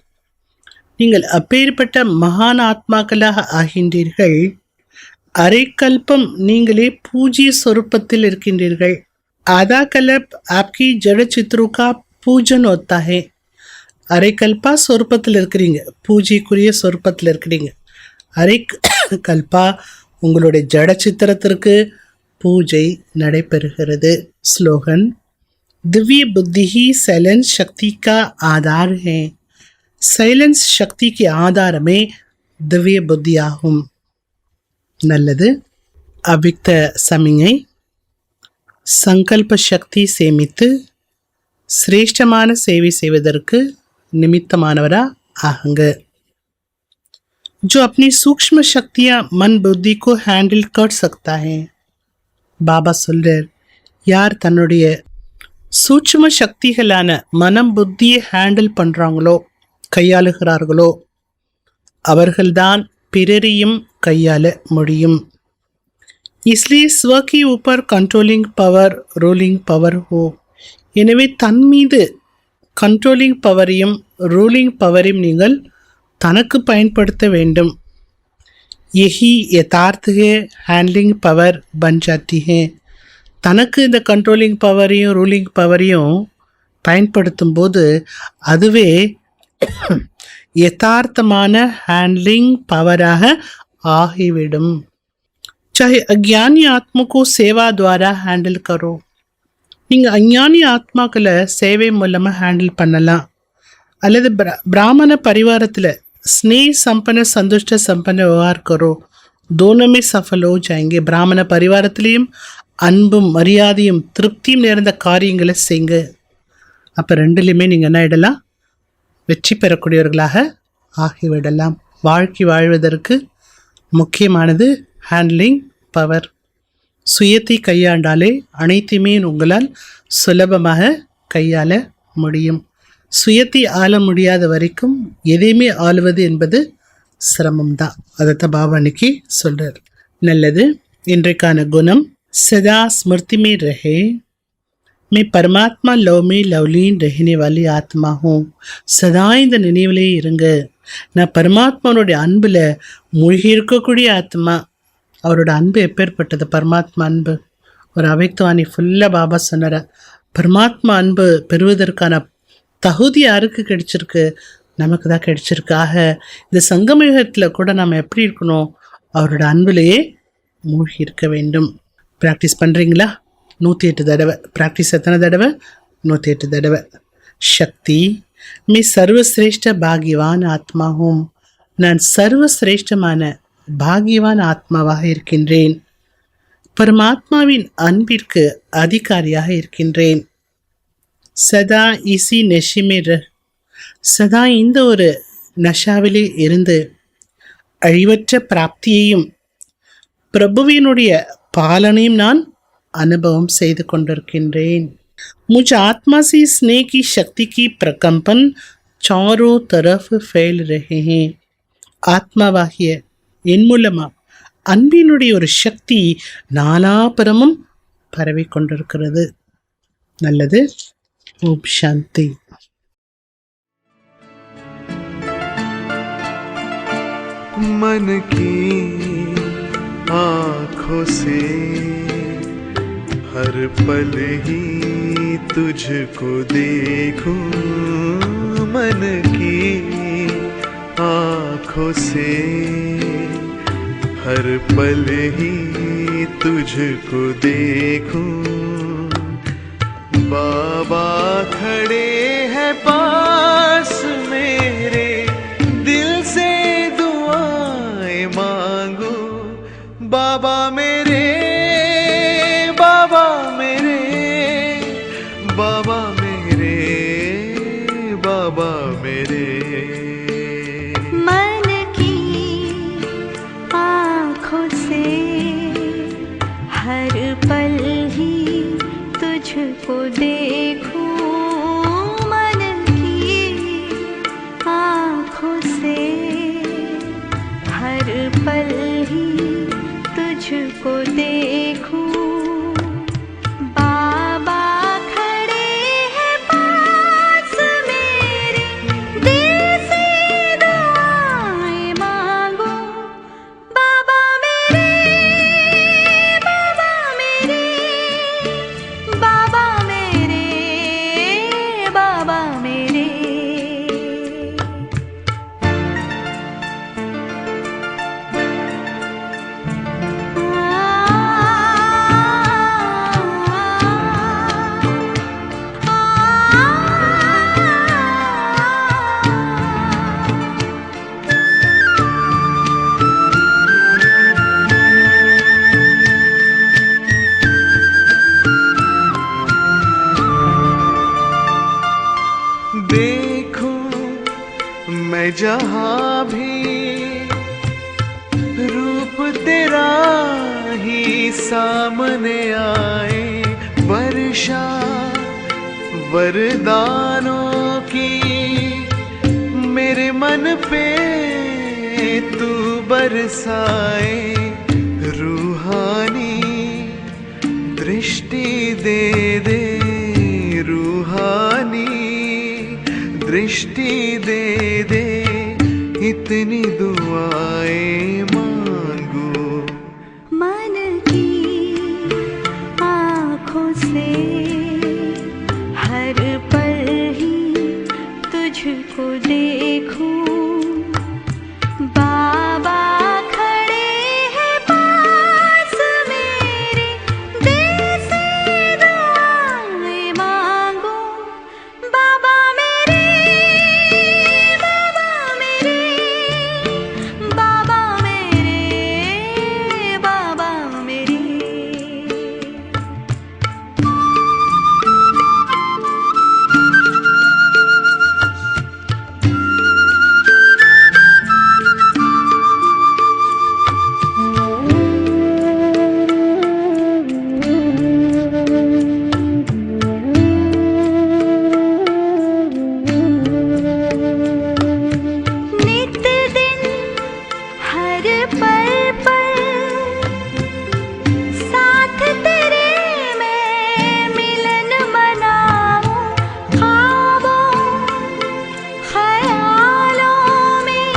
நீங்கள் அப்பேற்பட்ட மகான் ஆத்மாக்களாக ஆகின்றீர்கள். அரைக்கல்பம் நீங்களே பூஜ்ய स्वरूपத்தில் இருக்கின்றீர்கள். आधा कल्प आपकी जड़ चित्रों का पूजन होता है. அரைக்கல்பா சொருப்பத்தில் இருக்கிறீங்க, பூஜைக்குரிய சொருப்பத்தில் இருக்கிறீங்க. அரை கல்பா உங்களுடைய ஜட சித்திரத்திற்கு பூஜை நடைபெறுகிறது. ஸ்லோகன்: दिव्य बुद्धि ही साइलेंस शक्ति का आधार है. சைலன்ஸ் சக்திக்கு ஆதாரமே திவ்ய புத்தியாகும். நல்லது. அவ்விக்த சமிஞை: சங்கல்ப சக்தி சேமித்து சிரேஷ்டமான சேவை செய்வதற்கு நிமித்தமானவரா ஆகுங்க. जो अपनी सूक्ष्म शक्तियां मन बुद्धि को हैंडल कर सकता है. பாபா சொல்றார், யார் தன்னுடைய சூட்சும சக்திகளான மனம் புத்தியை ஹேண்டில் பண்றாங்களோ, கையாளுகிறார்களோ, அவர்கள்தான் பிறரையும் கையாள முடியும். इसलिए स्व के ऊपर कंट्रोलिंग पावर रूलिंग पावर हो. எனவே தன் மீது கண்ட்ரோலிங் பவரையும் ரூலிங் பவரையும் நீங்கள் தனக்கு பயன்படுத்த வேண்டும். यही यथार्थ है हैंडलिंग पावर बन जाती है. தனக்கு இந்த கண்ட்ரோலிங் பவரையும் ரூலிங் பவரையும் பயன்படுத்தும் போது அதுவே யதார்த்தமான ஹேண்ட்லிங் பவராக ஆகிவிடும். चाहे अज्ञानी आत्मा को सेवा द्वारा हैंडल करो. நீங்கள் அஞ்ஞானி ஆத்மாக்களை சேவை மூலமாக ஹேண்டில் பண்ணலாம். அல்லது பிராமண பரிவாரத்தில் स्नेह संपन्न संतुष्ट संपन्न व्यवहार करो. दोनों में सफल हो जाएंगे. பிராமண பரிவாரத்திலையும் அன்பும் மரியாதையும் திருப்தியும் நிறைந்த காரியங்களை செய்யுங்க. அப்போ ரெண்டுலையுமே நீங்கள் என்ன ஆகிடலாம்? வெற்றி பெறக்கூடியவர்களாக ஆகிவிடலாம். வாழ்க்கை வாழ்வதற்கு முக்கியமானது ஹேண்ட்லிங் பவர். சுயத்தை கையாண்டாலே அனைத்தையுமே உங்களால் சுலபமாக கையாள முடியும். சுயத்தை ஆள முடியாத வரைக்கும் எதையுமே ஆளுவது என்பது சிரமம்தான். அதைத்தான் பாபா அன்னைக்கு சொல்கிறார். நல்லது. இன்றைக்கான குணம்: सदा स्मृति में रहे. मैं परमात्मा लव में लवलीन रहने वाली आत्मा हूँ. சதா இந்த நினைவிலே இருங்க, நான் பரமாத்மானுடைய அன்பில் மூழ்கி இருக்கக்கூடிய ஆத்மா. அவரோட அன்பு எப்பேற்பட்டது? பரமாத்மா அன்பு. ஒரு அவைக்தவாணி ஃபுல்லாக பாபா சொன்னார, பரமாத்மா அன்பு பெறுவதற்கான தகுதி யாருக்கு கிடைச்சிருக்கு? நமக்கு தான் கிடைச்சிருக்கு. ஆக இந்த சங்கமயுகத்தில் கூட நம்ம எப்படி இருக்கணும்? அவரோட அன்பிலேயே மூழ்கி இருக்க வேண்டும். ப்ராக்டிஸ் பண்ணுறீங்களா? 108 தடவை. ப்ராக்டிஸ் எத்தனை தடவை? 108 தடவை. சக்தி: मैं सर्वश्रेष्ठ भाग्यवान आत्मा हूँ. நான் சர்வசிரேஷ்டமான பாகியவான் ஆத்மாவாக இருக்கின்றேன். பரமாத்மாவின் அன்பிற்கு அதிகாரியாக இருக்கின்றேன். சதா இசி நெஷிமே ரஹ். சதா இந்த ஒரு நஷாவிலே இருந்து அழிவற்ற பிராப்தியையும் பிரபுவினுடைய பாலனையும் நான் அனுபவம் செய்து கொண்டிருக்கின்றேன். मुझ आत्मा से स्नेह की शक्ति की प्रकंपन चारों तरफ फैल रहे हैं. ஆத்மாவாகிய என் மூலமா அன்பினுடைய ஒரு சக்தி நாலாபுரமும் பரவி கொண்டிருக்கிறது. நல்லது. ஓம் சாந்தி. मन की आँखों से हर पल ही तुझको देखूं. मन की आँखों से हर पल ही तुझको देखूं. बाबा खड़े हैं पास मेरे, दिल से दुआएं मांगू. बाबा मेरे, बाबा मेरे, बाबा मेरे, बाबा मेरे. मन की आँखों से हर पल ही तुझको देखूं. मन की आँखों से हर पल ही तुझको देखूं. बाबा खड़े हैं पास मेरे, दिल जहां भी रूप तेरा ही सामने आए, वर्षा वरदानों की मेरे मन पे तू बरसाए, रूहानी दृष्टि दे दे, रूहानी दृष्टि दे दे, इतनी दुआएं मांगू। मन की आँखों से हर पल ही तुझको देखूं, बाबा खड़े हैं पास मेरे, दिल से दुआएं मांगू। बाबा मेरे, बाबा मेरे, बाबा मेरे, बाबा मेरे। नित दिन हर पल पल साथ तेरे मैं मिलन मनाऊं, ख्वाबों ख्यालों में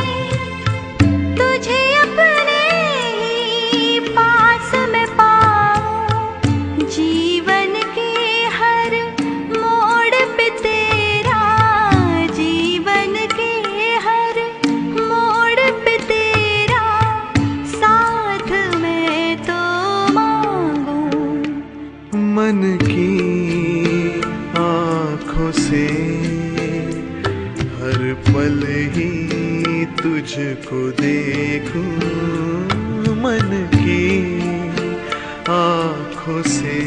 तुझे अपने ही पास में पाऊं, जीवन के हर मोड़ पे तेरा, जीवन के हर मोड़ पे तेरा साथ मैं तो मांगू। मन की आँखों से हर पल ही तुझको देखूं, मन की आँखों से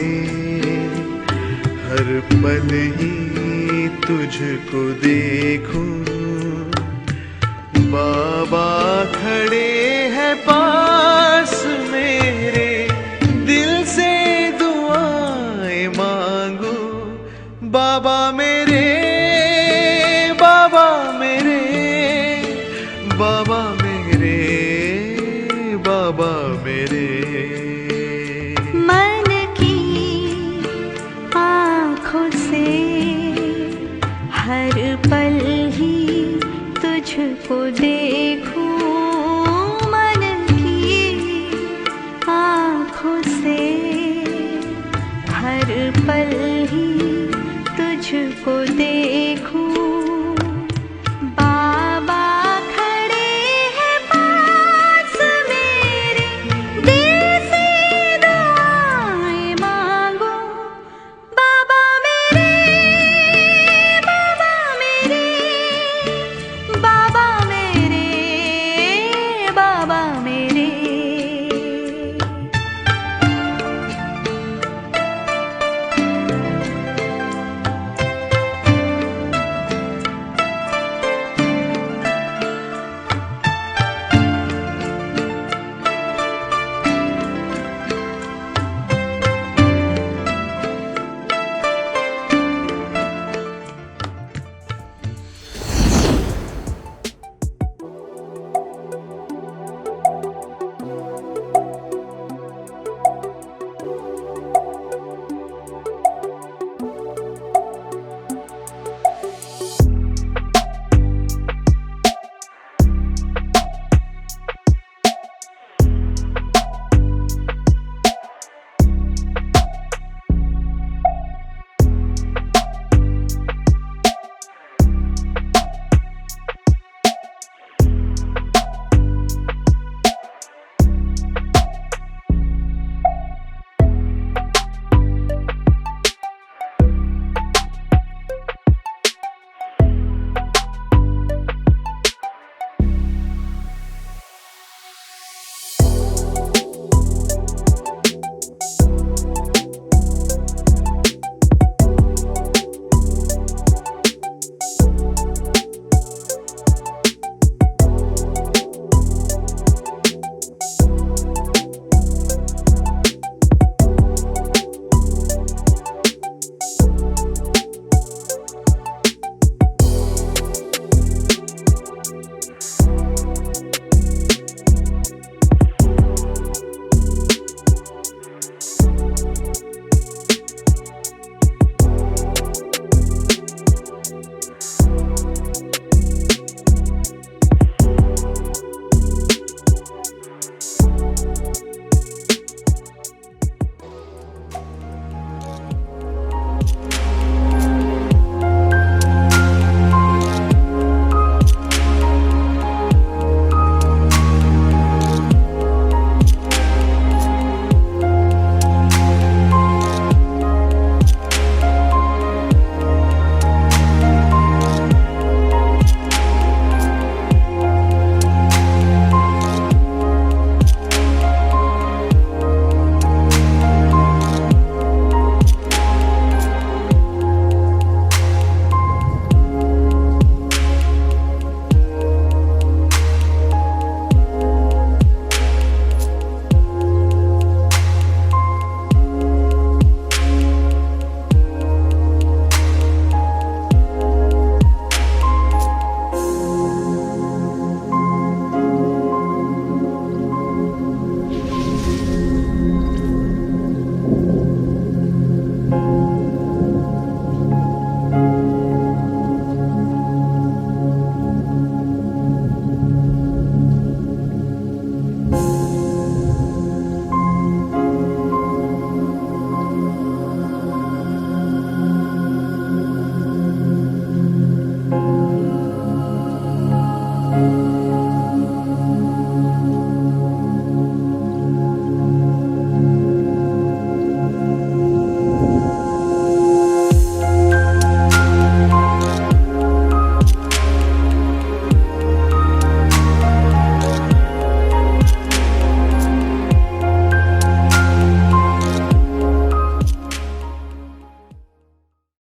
हर पल ही तुझको देखूं, बाबा खड़े हैं पास मेरे, दिल से दुआएं मांगू। बाबा मेरे, बाबा मेरे, बाबा मेरे, बाबा मेरे। मन की आँखों से हर पल ही तुझको देखूं, मन की आँखों से हर पल ही तुझको देखूं।